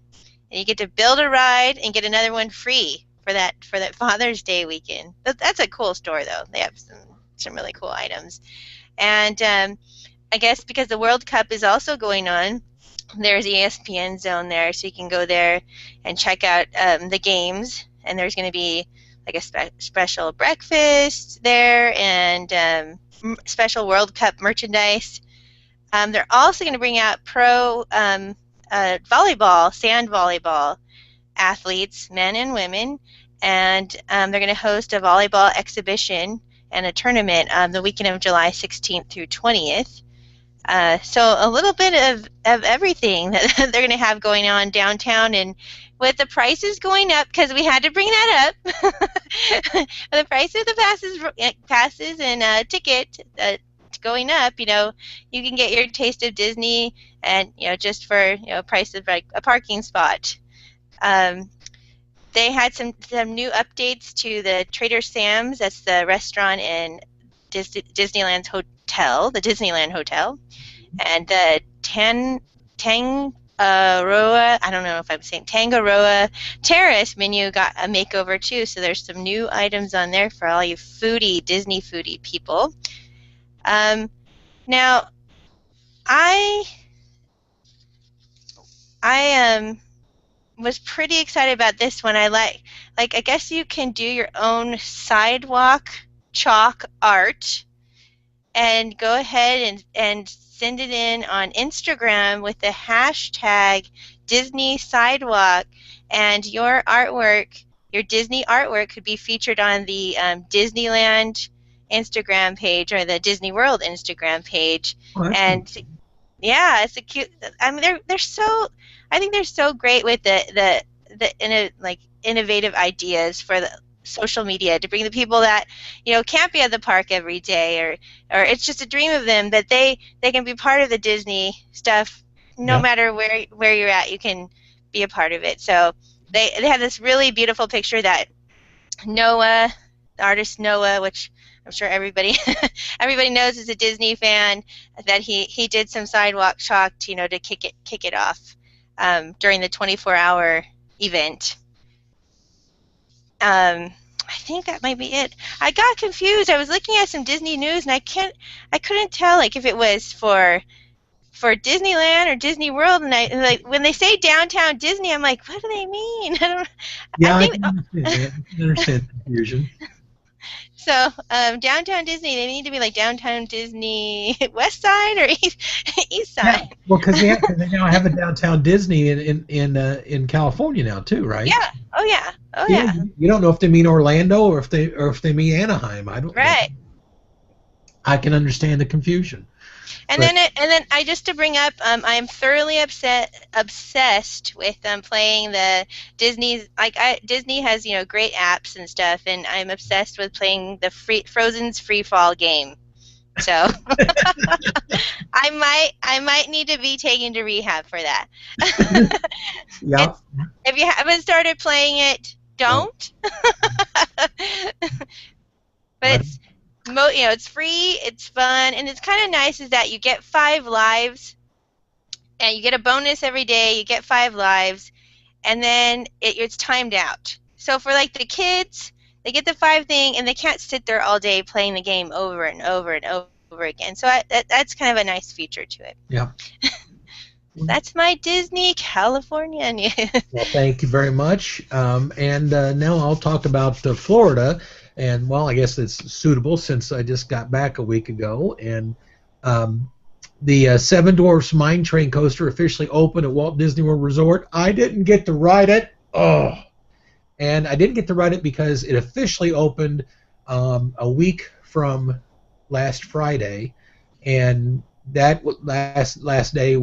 you get to build a ride and get another one free for that Father's Day weekend. That's a cool store though. They have some really cool items. And I guess because the World Cup is also going on, there's ESPN Zone there, so you can go there and check out the games. And there's going to be like a special breakfast there, and special World Cup merchandise. They're also going to bring out pro volleyball, sand volleyball athletes, men and women, and they're going to host a volleyball exhibition and a tournament the weekend of July 16th through 20th. So a little bit of everything that they're going to have going on downtown, and with the prices going up, because we had to bring that up, the price of the passes and ticket going up, you can get your taste of Disney, and just for price of like a parking spot. They had some new updates to the Trader Sam's. That's the restaurant in Disneyland's hotel, the Disneyland Hotel, and the Tangaroa Terrace menu got a makeover too. So there's some new items on there for all you Disney foodie people. Now, I was pretty excited about this one. I guess you can do your own sidewalk chalk art and go ahead and send it in on Instagram with the hashtag Disney Sidewalk, and your artwork, your Disney artwork, could be featured on the Disneyland Instagram page or the Disney World Instagram page. Oh, and cool. Yeah, it's a cute. I mean, they're so. I think they're so great with the innovative ideas for the social media to bring the people that can't be at the park every day, or it's just a dream of them that they can be part of the Disney stuff. No matter where you're at, you can be a part of it. So they have this really beautiful picture that Noah, the artist Noah, which I'm sure everybody knows is a Disney fan, that he did some sidewalk chalk to kick it off during the 24-hour event. I think that might be it. I got confused. I was looking at some Disney news, and I couldn't tell if it was for Disneyland or Disney World, and I when they say downtown Disney, I'm like, what do they mean? I can understand confusion. So downtown Disney, they need to be like downtown Disney West Side or East Side. Yeah. Well, because they now have a downtown Disney in California now too, right? Yeah. Oh yeah. You don't know if they mean Orlando or if they mean Anaheim. I don't. Right. know. I can understand the confusion. And then I just to bring up, I am thoroughly obsessed with playing the Disney's Disney has great apps and stuff, and I'm obsessed with playing the Frozen's Free Fall game. So I might need to be taken to rehab for that. Yeah. If you haven't started playing it, don't. But it's free, it's fun, and it's kind of nice is that you get 5 lives, and you get a bonus every day. You get 5 lives, and then it's timed out. So for like the kids, they get the 5 thing, and they can't sit there all day playing the game over and over and over again. So that's kind of a nice feature to it. Yeah. That's my Disney California news. Well, thank you very much. And now I'll talk about Florida. And, well, I guess it's suitable since I just got back a week ago. And the Seven Dwarfs Mine Train coaster officially opened at Walt Disney World Resort. I didn't get to ride it. Oh. And I didn't get to ride it because it officially opened a week from last Friday. And that last day,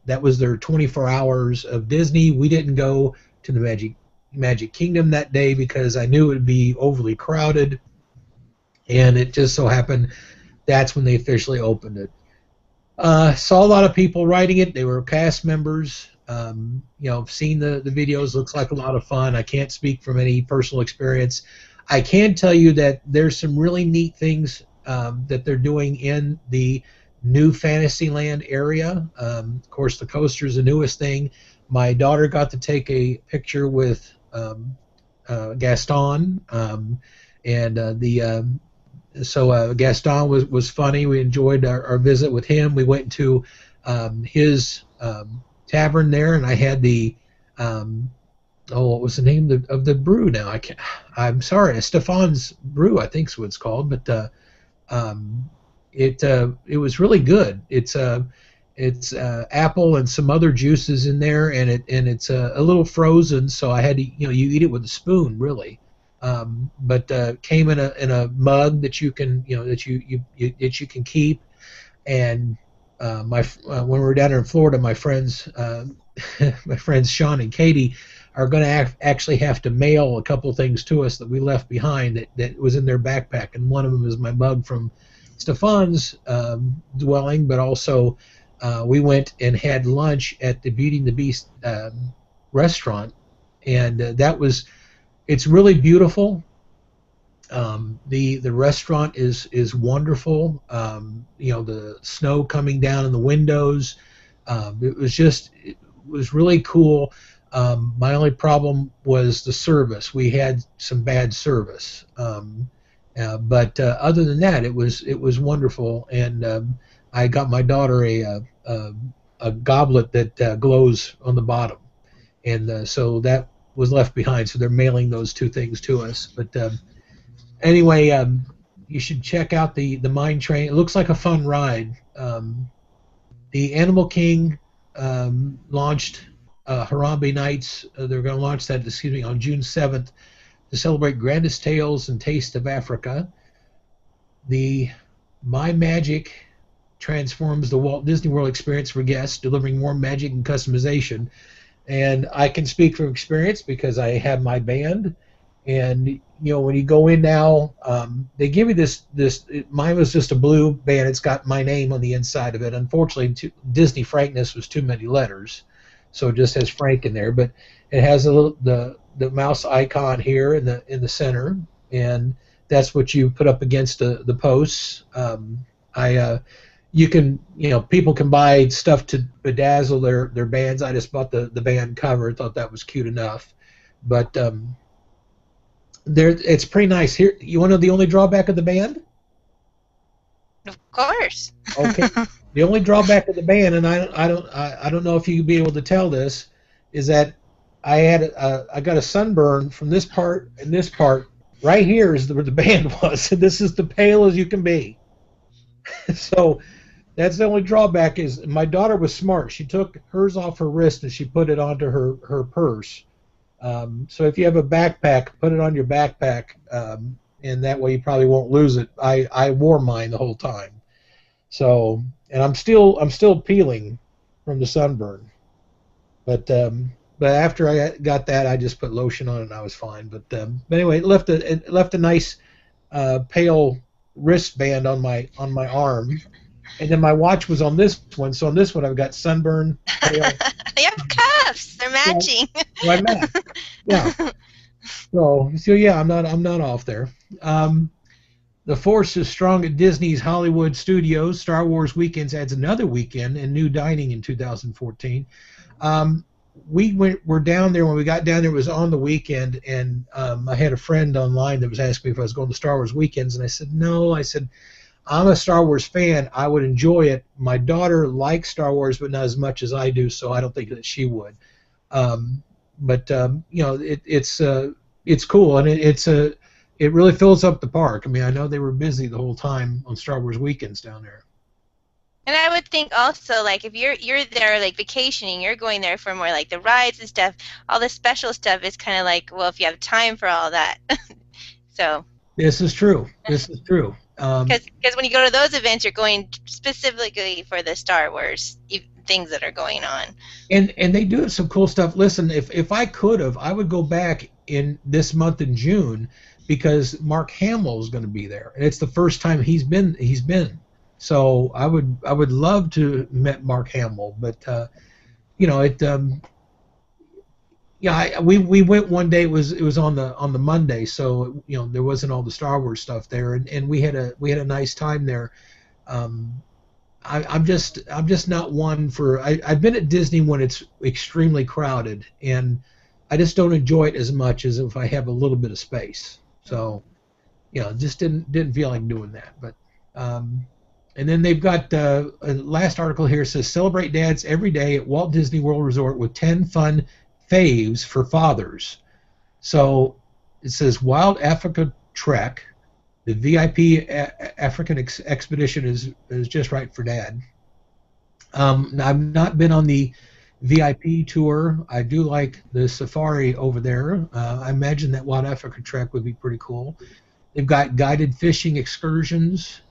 that was their 24 hours of Disney. We didn't go to the Magic Kingdom that day because I knew it would be overly crowded, and it just so happened that's when they officially opened it. Saw a lot of people riding it. They were cast members. Seen the videos. Looks like a lot of fun. I can't speak from any personal experience. I can tell you that there's some really neat things that they're doing in the new Fantasyland area. Of course, the coaster is the newest thing. My daughter got to take a picture with Gaston, so Gaston was funny. We enjoyed our visit with him. We went to his tavern there, and I had the what was the name of the brew? Now I'm sorry, Stefan's Brew, I think is what it's called, but it was really good. It's apple and some other juices in there, and it's a little frozen, so I had to you eat it with a spoon really, but came in a mug that you can that you can keep, and when we were down there in Florida, my friends Sean and Katie are going to actually have to mail a couple things to us that we left behind that was in their backpack, and one of them is my mug from Stefan's dwelling, but also we went and had lunch at the Beauty and the Beast restaurant, and it's really beautiful. The restaurant is wonderful. The snow coming down in the windows. It was really cool. My only problem was the service. We had some bad service. But other than that, it was wonderful, and I got my daughter a goblet that glows on the bottom, and so that was left behind. So they're mailing those 2 things to us. But anyway, you should check out the mine train. It looks like a fun ride. The Animal King launched Harambe Nights. They're going to launch that, on June 7th. To celebrate Grandest Tales and Taste of Africa. The My Magic transforms the Walt Disney World experience for guests, delivering more magic and customization. And I can speak from experience because I have my band. And when you go in now, they give you this. Mine was just a blue band. It's got my name on the inside of it. Unfortunately, Disney Frankness was too many letters, so it just has Frank in there. But it has the mouse icon here in the center, and that's what you put up against the posts. People can buy stuff to bedazzle their bands. I just bought the band cover. Thought that was cute enough, but it's pretty nice. Here, you want to know the only drawback of the band? Of course. Okay. The only drawback of the band, and I don't know if you'd be able to tell this, is that I got a sunburn from this part and this part. Right here is where the band was, and this is the pale as you can be. So that's the only drawback. Is my daughter was smart. She took hers off her wrist and she put it onto her purse. So if you have a backpack, put it on your backpack, and that way you probably won't lose it. I wore mine the whole time. So, and I'm still peeling from the sunburn. But after I got that, I just put lotion on it and I was fine. But anyway, it left a nice pale wristband on my arm, and then my watch was on this one. So on this one, I've got sunburn. Pale. You have cuffs. They're matching. Yeah, I match. Yeah. So yeah, I'm not off there. The force is strong at Disney's Hollywood Studios. Star Wars Weekends adds another weekend and new dining in 2014. We're down there. When we got down there, it was on the weekend, and I had a friend online that was asking me if I was going to Star Wars Weekends, and I said no. I said I'm a Star Wars fan. I would enjoy it. My daughter likes Star Wars, but not as much as I do, so I don't think that she would. But you know, it's cool, and it really fills up the park. I mean, I know they were busy the whole time on Star Wars Weekends down there. And I would think also, like, if you're there, like, vacationing, you're going there for more, like, the rides and stuff. All the special stuff is kind of like, well, if you have time for all that. So. This is true. This is true. Because when you go to those events, you're going specifically for the Star Wars things that are going on. And they do some cool stuff. Listen, if I could have, I would go back in this month in June, because Mark Hamill is going to be there, and it's the first time he's been. So I would love to met Mark Hamill, but you know it. Yeah, we went one day. It was on the Monday, so you know there wasn't all the Star Wars stuff there, and we had a nice time there. I'm just not one for. I've been at Disney when it's extremely crowded, and I just don't enjoy it as much as if I have a little bit of space. So, you know, just didn't feel like doing that. But and then they've got a last article here says celebrate dads every day at Walt Disney World Resort with 10 fun faves for fathers. So it says Wild Africa Trek, the VIP African expedition is just right for dad. I've not been on the VIP tour. I do like the safari over there. I imagine that Wild Africa Trek would be pretty cool. They've got guided fishing excursions.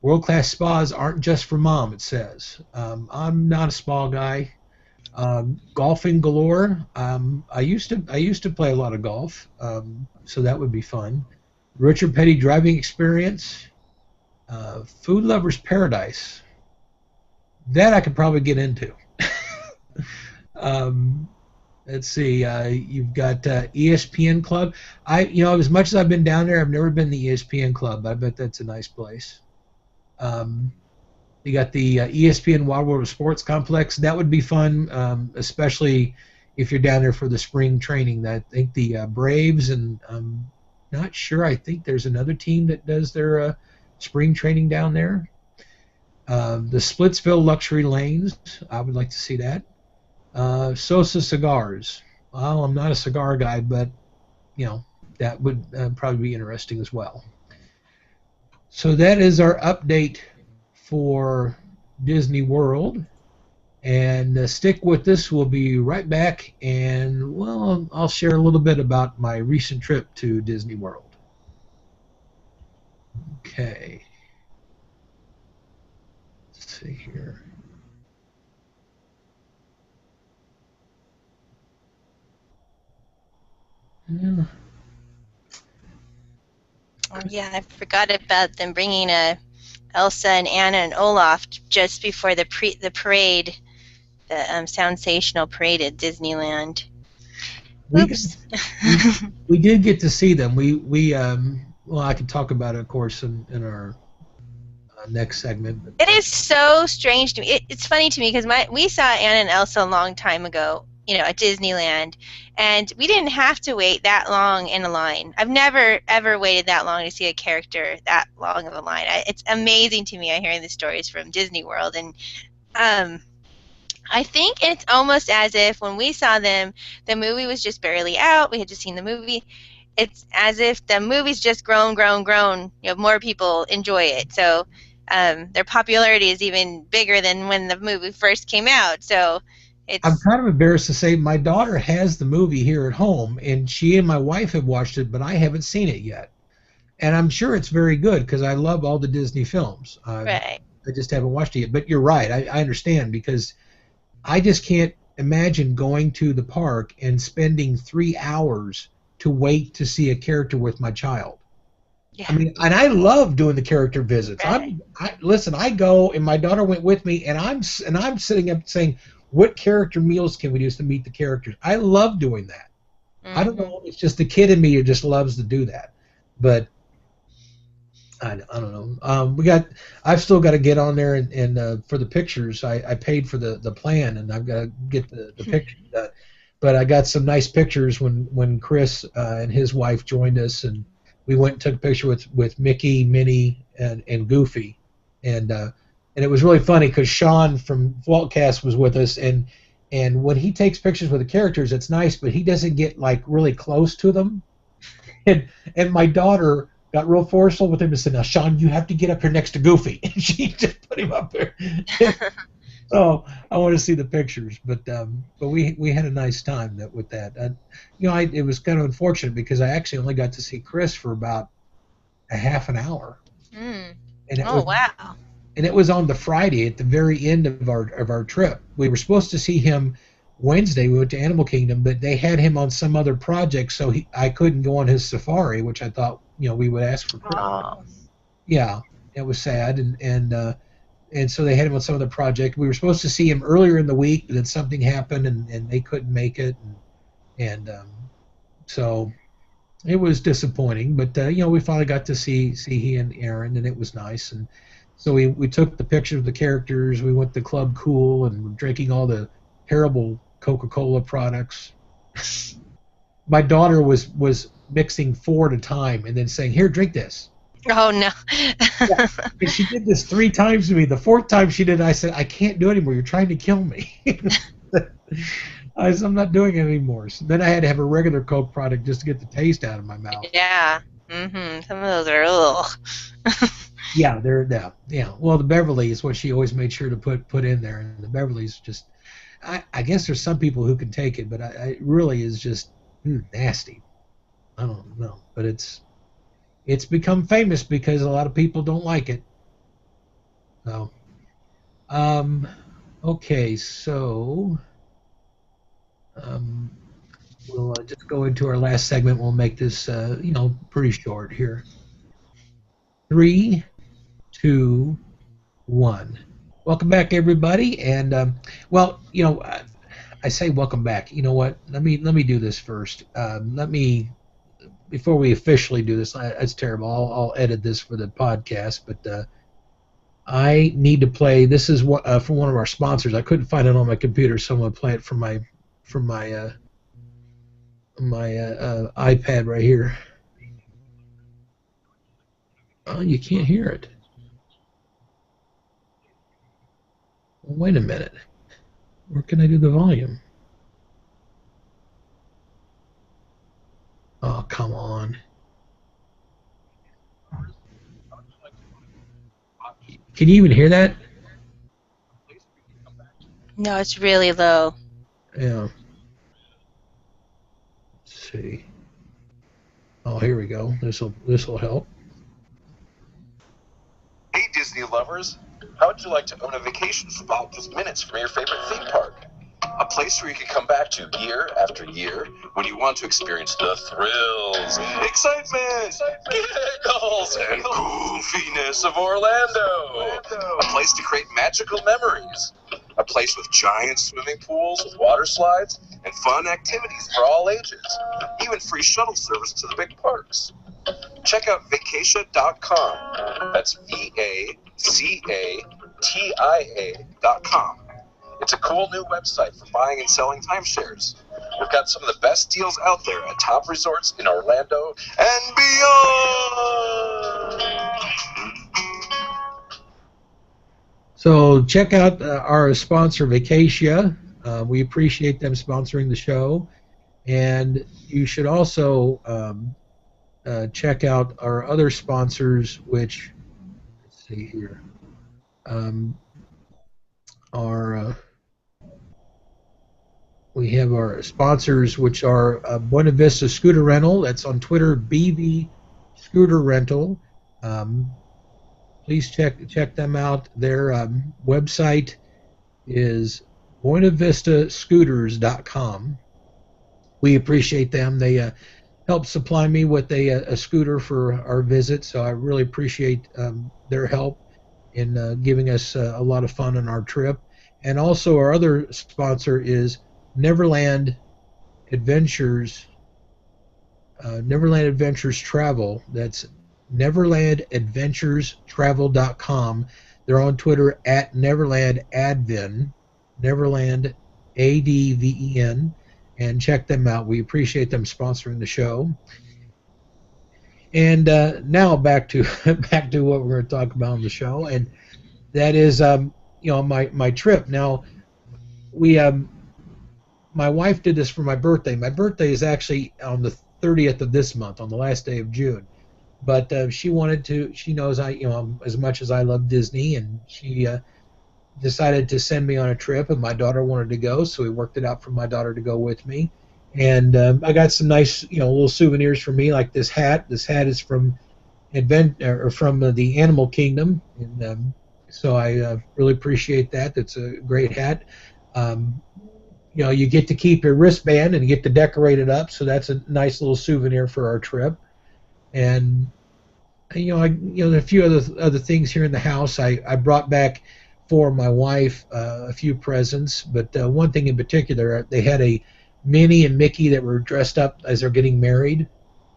World-class spas aren't just for mom, it says. I'm not a spa guy. Golfing galore. I used to play a lot of golf, so that would be fun. Richard Petty driving experience. Food lovers paradise. That I could probably get into. Let's see. You've got ESPN Club. As much as I've been down there, I've never been to the ESPN Club. I bet that's a nice place. You got the ESPN Wild World of Sports Complex. That would be fun, especially if you're down there for the spring training. I think the Braves, and I'm not sure. I think there's another team that does their spring training down there. The Splitsville Luxury Lanes. I would like to see that. Sosa Cigars. Well, I'm not a cigar guy, but that would probably be interesting as well. So that is our update for Disney World, and stick with us. We'll be right back, and I'll share a little bit about my recent trip to Disney World. Okay. Let's see here. Yeah. Oh, yeah, I forgot about them bringing Elsa and Anna and Olaf just before the parade, the sensational parade at Disneyland. Oops. We did get to see them. I can talk about it, of course, in our next segment. It is so strange to me. It's funny to me because we saw Anna and Elsa a long time ago, at Disneyland, and we didn't have to wait that long in a line. I've never ever waited that long to see a character that long of a line. It's amazing to me. I'm hearing the stories from Disney World, and I think it's almost as if when we saw them, the movie was just barely out. We had just seen the movie. It's as if the movie's just grown. More people enjoy it, so their popularity is even bigger than when the movie first came out. So. I'm kind of embarrassed to say my daughter has the movie here at home, and she and my wife have watched it, but I haven't seen it yet. and I'm sure it's very good because I love all the Disney films. Right. I just haven't watched it yet. But you're right. I understand because I just can't imagine going to the park and spending 3 hours to wait to see a character with my child. Yeah. I mean, and I love doing the character visits. Right. Listen, I go, and my daughter went with me, and I'm sitting up saying, what character meals can we do to meet the characters? I love doing that. I don't know. It's just the kid in me who just loves to do that. But I don't know. I've still got to get on there and for the pictures. I paid for the plan, and I've got to get the pictures done. But I got some nice pictures when Chris and his wife joined us, and we went and took a picture with Mickey, Minnie, and Goofy, and it was really funny because Sean from Waltcast was with us, and when he takes pictures with the characters, it's nice, but he doesn't get like really close to them, and my daughter got real forceful with him and said, "Now, Sean, you have to get up here next to Goofy," and she just put him up there. So I want to see the pictures, but we had a nice time with that. It was kind of unfortunate because I actually only got to see Chris for about a half an hour. Mm. And Wow. And it was on the Friday at the very end of our trip. We were supposed to see him Wednesday. We went to Animal Kingdom, but they had him on some other project, so I couldn't go on his safari, which I thought we would ask for Chris. Oh. Yeah, it was sad, and so they had him on some other project. We were supposed to see him earlier in the week, but then something happened, and they couldn't make it, and so it was disappointing. But we finally got to see he and Aaron, and it was nice. And so we took the picture of the characters. We went to Club Cool and were drinking all the terrible Coca-Cola products. My daughter was mixing 4 at a time and then saying, "Here, drink this." Oh no. Yeah. And she did this 3 times to me. The 4th time she did it, I said, "I can't do it anymore. You're trying to kill me." I said, "I'm not doing it anymore." So then I had to have a regular Coke product just to get the taste out of my mouth. Yeah. Some of those are ugh. Yeah, yeah. Well, the Beverly is what she always made sure to put in there, and the Beverly's just. I guess there's some people who can take it, but it really is just nasty. I don't know, but it's become famous because a lot of people don't like it. So, okay, so we'll just go into our last segment. We'll make this, pretty short here. 3, 2, 1. Welcome back, everybody. And I say welcome back. You know what? Let me do this first. Before we officially do this, that's terrible. I'll edit this for the podcast, but I need to play. This is from one of our sponsors. I couldn't find it on my computer, so I'm gonna play it from my iPad right here. Oh, you can't hear it. Well, wait a minute. Where can I do the volume? Oh, come on. Can you even hear that? No, it's really low. Yeah. Let's see. Oh, here we go. This'll help. Hey, Disney lovers. How would you like to own a vacation spot just minutes from your favorite theme park? A place where you can come back to year after year when you want to experience the thrills, excitement, giggles, and goofiness of Orlando. A place to create magical memories. A place with giant swimming pools with water slides and fun activities for all ages. Even free shuttle service to the big parks. Check out Vacatia.com. That's VACATIA.com. It's a cool new website for buying and selling timeshares. We've got some of the best deals out there at top resorts in Orlando and beyond. So check out our sponsor, Vacatia. We appreciate them sponsoring the show. And you should also check out our other sponsors, which, let's see here, we have our sponsors, which are Buena Vista Scooter Rental. That's on Twitter, BV scooter rental. Please check them out. Their website is BuenaVistaScooters.com. We appreciate them. They help supply me with a scooter for our visit, so I really appreciate their help in giving us a lot of fun on our trip. And also our other sponsor is Neverland Adventures. Neverland Adventures Travel. That's NeverlandAdventuresTravel.com. They're on Twitter at NeverlandAdven, Neverland ADVEN, and check them out. We appreciate them sponsoring the show. And now back to what we're going to talk about on the show, and that is my trip. Now we my wife did this for my birthday. My birthday is actually on the 30th of this month, on the last day of June. But she wanted to. She knows as much as I love Disney, and she decided to send me on a trip. And my daughter wanted to go, so we worked it out for my daughter to go with me. And I got some nice, little souvenirs for me, like this hat. This hat is from the Animal Kingdom, and so I really appreciate that. That's a great hat. You get to keep your wristband and you get to decorate it up, so that's a nice little souvenir for our trip. And a few other things here in the house. I brought back for my wife a few presents, but one thing in particular, they had a Minnie and Mickey that were dressed up as they're getting married.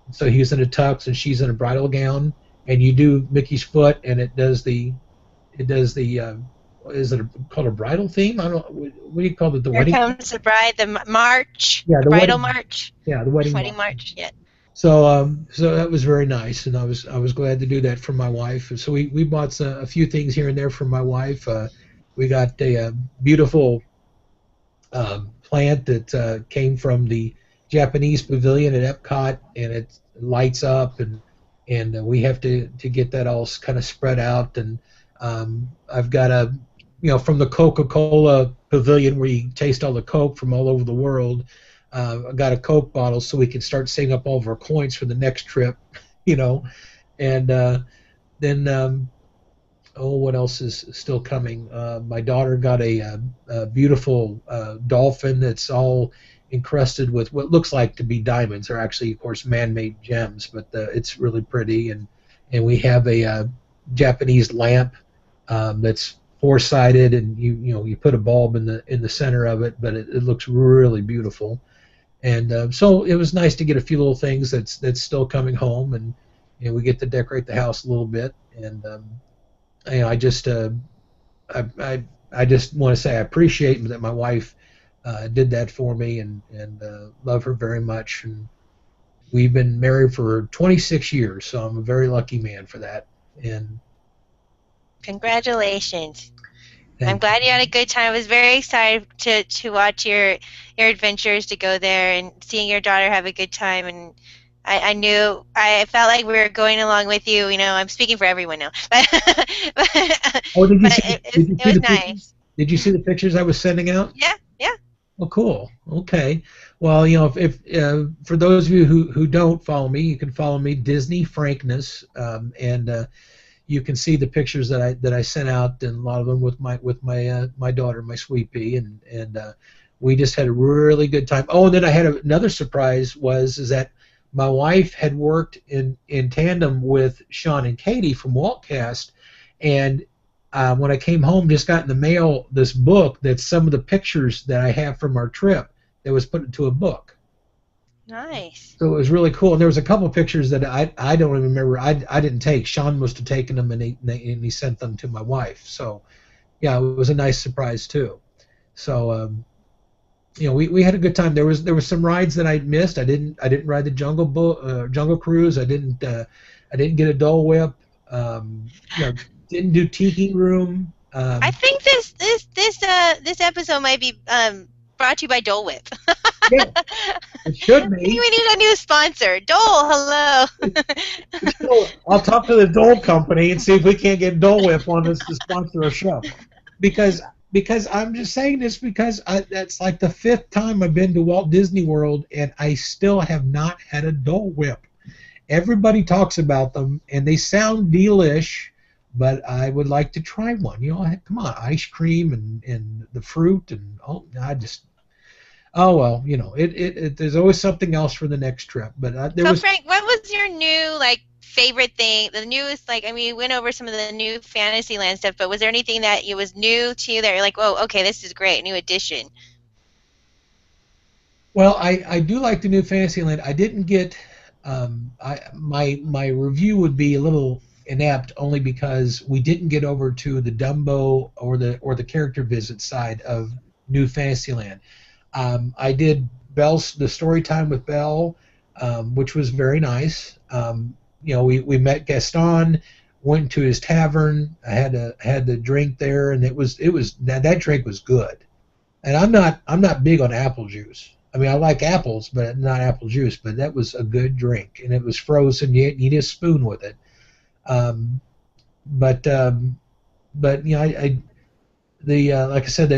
So he's in a tux and she's in a bridal gown, and you do Mickey's foot, and it does the is it called a bridal theme? I don't. What do you call it? The wedding. Here comes the bride. The march. Yeah, the bridal wedding march. Yeah, the wedding march. Yeah. So that was very nice, and I was glad to do that for my wife. So we bought a few things here and there for my wife. We got a beautiful plant that came from the Japanese pavilion at Epcot, and it lights up, and we have to get that all kind of spread out. And I've got from the Coca-Cola pavilion where you taste all the Coke from all over the world. I got a Coke bottle so we can start saving up all of our coins for the next trip, and then what else is still coming? My daughter got a beautiful dolphin that's all encrusted with what looks like to be diamonds. They're actually, of course, man-made gems, but it's really pretty. And we have a Japanese lamp that's four-sided, and you put a bulb in the center of it, but it looks really beautiful. And so it was nice to get a few little things that's still coming home, and we get to decorate the house a little bit. And I just want to say I appreciate that my wife did that for me, and love her very much. And we've been married for 26 years, so I'm a very lucky man for that. And congratulations. I'm glad you had a good time. I was very excited to watch your adventures, to go there and seeing your daughter have a good time. And I felt like we were going along with you. I'm speaking for everyone now. It was nice. Did you see the pictures I was sending out? Yeah. Oh, cool. Okay. Well, if for those of you who don't follow me, you can follow me, Disney Frankness, and you can see the pictures that I sent out, and a lot of them with my daughter, my sweet pea, and we just had a really good time. Oh, and then I had another surprise is that my wife had worked in tandem with Sean and Katie from Waltcast, and when I came home, just got in the mail this book that's some of the pictures that I have from our trip that was put into a book. Nice. So it was really cool. And there was a couple of pictures that I don't even remember. I didn't take. Sean must have taken them, and he sent them to my wife. So, yeah, it was a nice surprise too. So, we had a good time. There was some rides that I missed. I didn't ride the Jungle Cruise. I didn't get a Dole Whip. Didn't do Tiki Room. I think this episode might be brought to you by Dole Whip. Yeah, it should be. I think we need a new sponsor. Dole, hello. I'll talk to the Dole company and see if we can't get Dole Whip on us to sponsor a show. Because I'm just saying this because that's like the 5th time I've been to Walt Disney World, and I still have not had a Dole Whip. everybody talks about them, and they sound delish. But I would like to try one. You know, come on, ice cream and the fruit and well, you know, there's always something else for the next trip. But Frank, what was your new favorite thing? The newest, I mean, we went over some of the new Fantasyland stuff, but was there anything that was new to you that you're like, whoa, okay, this is great, new addition? Well, I do like the new Fantasyland. I didn't get my review would be a little inept only because we didn't get over to the Dumbo or the character visit side of New Fantasyland. I did the story time with Belle, which was very nice. You know, we met Gaston, went to his tavern. I had the drink there, and that drink was good. And I'm not big on apple juice. I mean, I like apples, but not apple juice. But that was a good drink, and it was frozen. You need a spoon with it. But you know, like I said,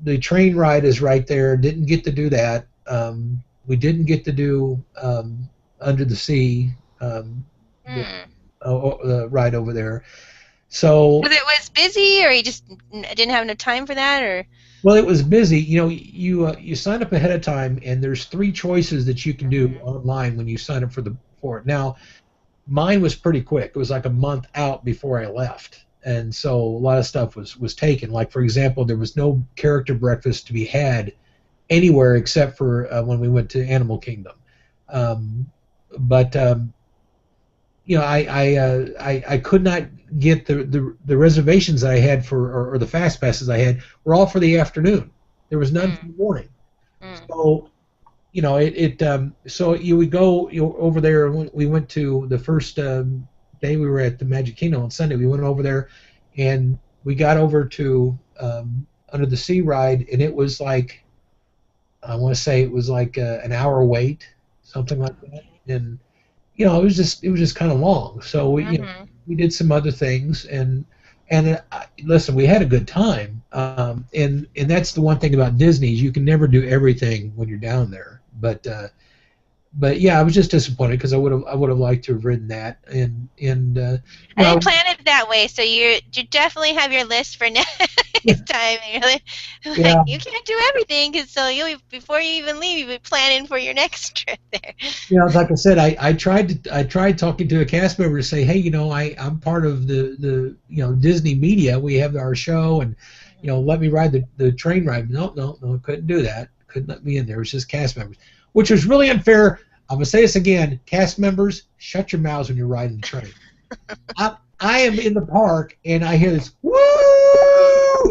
the train ride is right there. Didn't get to do that. We didn't get to do Under the Sea the ride over there. So was busy, or you just didn't have enough time for that, or? Well, it was busy. You know, you sign up ahead of time, and there's 3 choices that you can do online when you sign up for it. Now, mine was pretty quick. It was like a month out before I left, and so a lot of stuff was taken. Like, for example, there was no character breakfast to be had anywhere except for when we went to Animal Kingdom. You know, I could not get the reservations that I had or the fast passes I had were all for the afternoon. There was none for the morning. So, you know, so you would go over there. We went to the first day we were at the Magic Kingdom on Sunday. We went over there, and we got over to Under the Sea ride, and it was like, I want to say it was like an hour wait, something like that. And you know, it was just kind of long. So we you know, we did some other things, and listen, we had a good time. And that's the one thing about Disney is you can never do everything when you're down there. But yeah, I was just disappointed because I would have liked to have ridden that. And I didn't plan it that way, so you definitely have your list for next time. You're you can't do everything, because before you even leave, you'll be planning for your next trip there. You know, like I said, I tried talking to a cast member to say, hey, you know, I'm part of the you know, Disney media. We have our show, and you know, let me ride the train ride. No, couldn't do that. Couldn't let me in there. It was just cast members, which was really unfair. I'm gonna say this again, cast members, shut your mouths when you're riding the train. I am in the park and I hear this woo,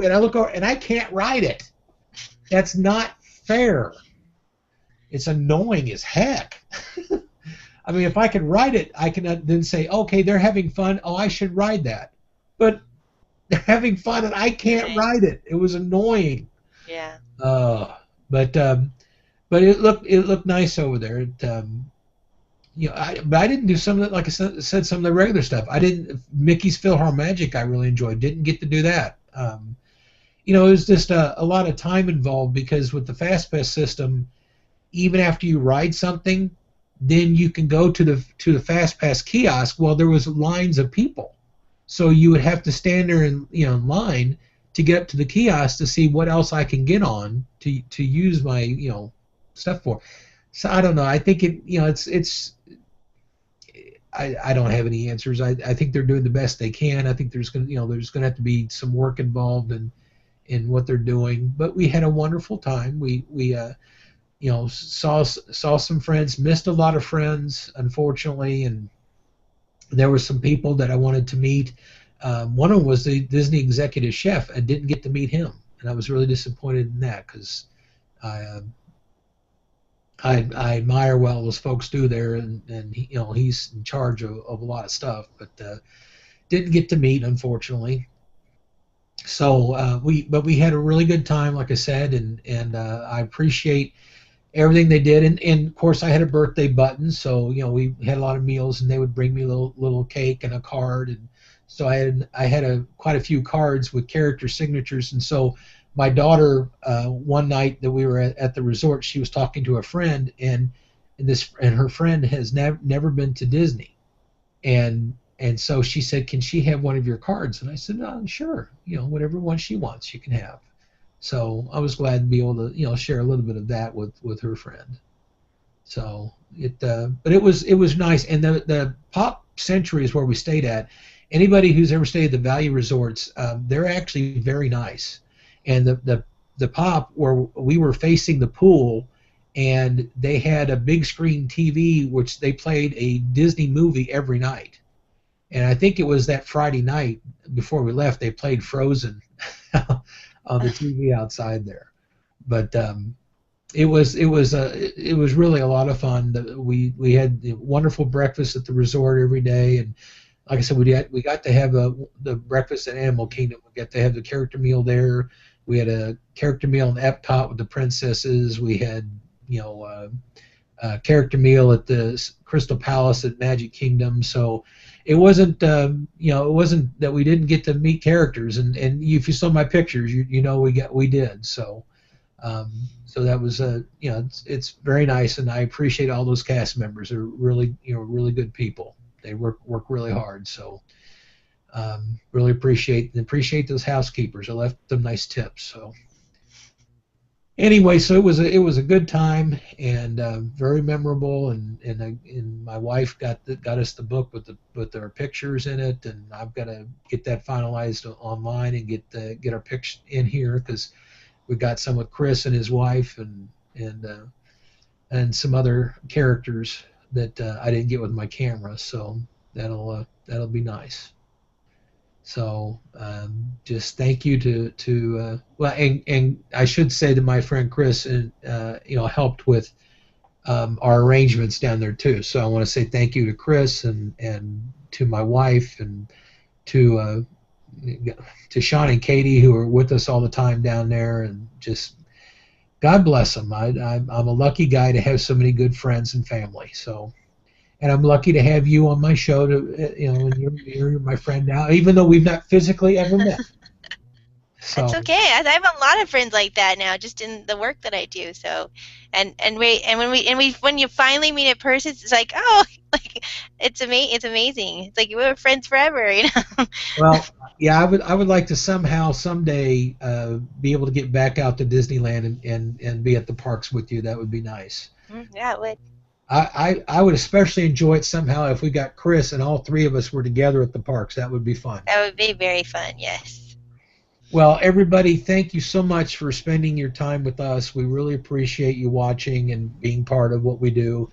and I look over and I can't ride it. That's not fair. It's annoying as heck. I mean, if I can ride it, I can then say, okay, they're having fun. Oh, I should ride that. But they're having fun and I can't ride it. It was annoying. Yeah. But it looked nice over there. You know, but I didn't do some of it. Like I said, some of the regular stuff. I didn't. Mickey's PhilharMagic I really enjoyed. Didn't get to do that. You know, it was just a lot of time involved because with the FastPass system, even after you ride something, then you can go to the FastPass kiosk. Well, there was lines of people, so you would have to stand there in line to get up to the kiosk to see what else I can get on to use my stuff for. So I don't know. I think it's I don't have any answers. I think they're doing the best they can. I think there's gonna have to be some work involved in what they're doing. But we had a wonderful time. We saw some friends, missed a lot of friends, unfortunately, and there were some people that I wanted to meet. One of them was the Disney executive chef. I didn't get to meet him, and I was really disappointed in that because I admire what all those folks do there, and he's in charge of a lot of stuff, but didn't get to meet, unfortunately. So we had a really good time, like I said, and I appreciate everything they did, and of course I had a birthday button, so we had a lot of meals, and they would bring me a little cake and a card, and so I had quite a few cards with character signatures, and so my daughter, one night that we were at the resort, she was talking to a friend, and and her friend has never been to Disney, and so she said, can she have one of your cards? And I said, sure, whatever one she wants, she can have. So I was glad to be able to share a little bit of that with her friend. So but it was nice, and the Pop Century is where we stayed at. Anybody who's ever stayed at the Value Resorts, they're actually very nice. And the Pop, where we were facing the pool, and they had a big screen TV which they played a Disney movie every night. And I think it was that Friday night before we left, they played Frozen on the TV outside there. But it was really a lot of fun. We had wonderful breakfast at the resort every day, and like I said, we got to have the breakfast at Animal Kingdom. We got to have the character meal there. We had a character meal in Epcot with the princesses. We had a character meal at the Crystal Palace at Magic Kingdom. So it wasn't it wasn't that we didn't get to meet characters, and if you saw my pictures, we did. So so that was it's very nice, and I appreciate all those cast members. They're really really good people. They work really hard. So really appreciate those housekeepers. I left them nice tips. So anyway, so it was a good time, and very memorable, and my wife got us the book with our pictures in it, and I've got to get that finalized online and get our pictures in here, because we got some with Chris and his wife and some other characters that I didn't get with my camera, so that'll be nice. So just thank you to and I should say to my friend Chris, and helped with our arrangements down there too. So I want to say thank you to Chris and to my wife, and to Sean and Katie, who are with us all the time down there, and just God bless them. I'm a lucky guy to have so many good friends and family. So. And I'm lucky to have you on my show. And you're my friend now, even though we've not physically ever met. So. That's okay. I have a lot of friends like that now, just in the work that I do. So, and when you finally meet a person, it's like, oh, like it's amazing. It's like we were friends forever, Well, yeah, I would like to someday be able to get back out to Disneyland and be at the parks with you. That would be nice. Yeah, it would. I would especially enjoy it somehow if we got Chris and all three of us were together at the parks. That would be fun. That would be very fun, yes. Well, everybody, thank you so much for spending your time with us. We really appreciate you watching and being part of what we do.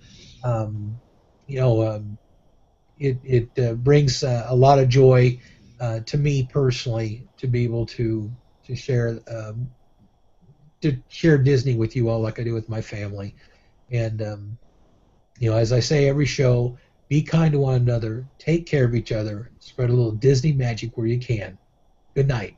It brings a lot of joy to me personally to be able to share Disney with you all like I do with my family. And as I say every show, be kind to one another, take care of each other, spread a little Disney magic where you can. Good night.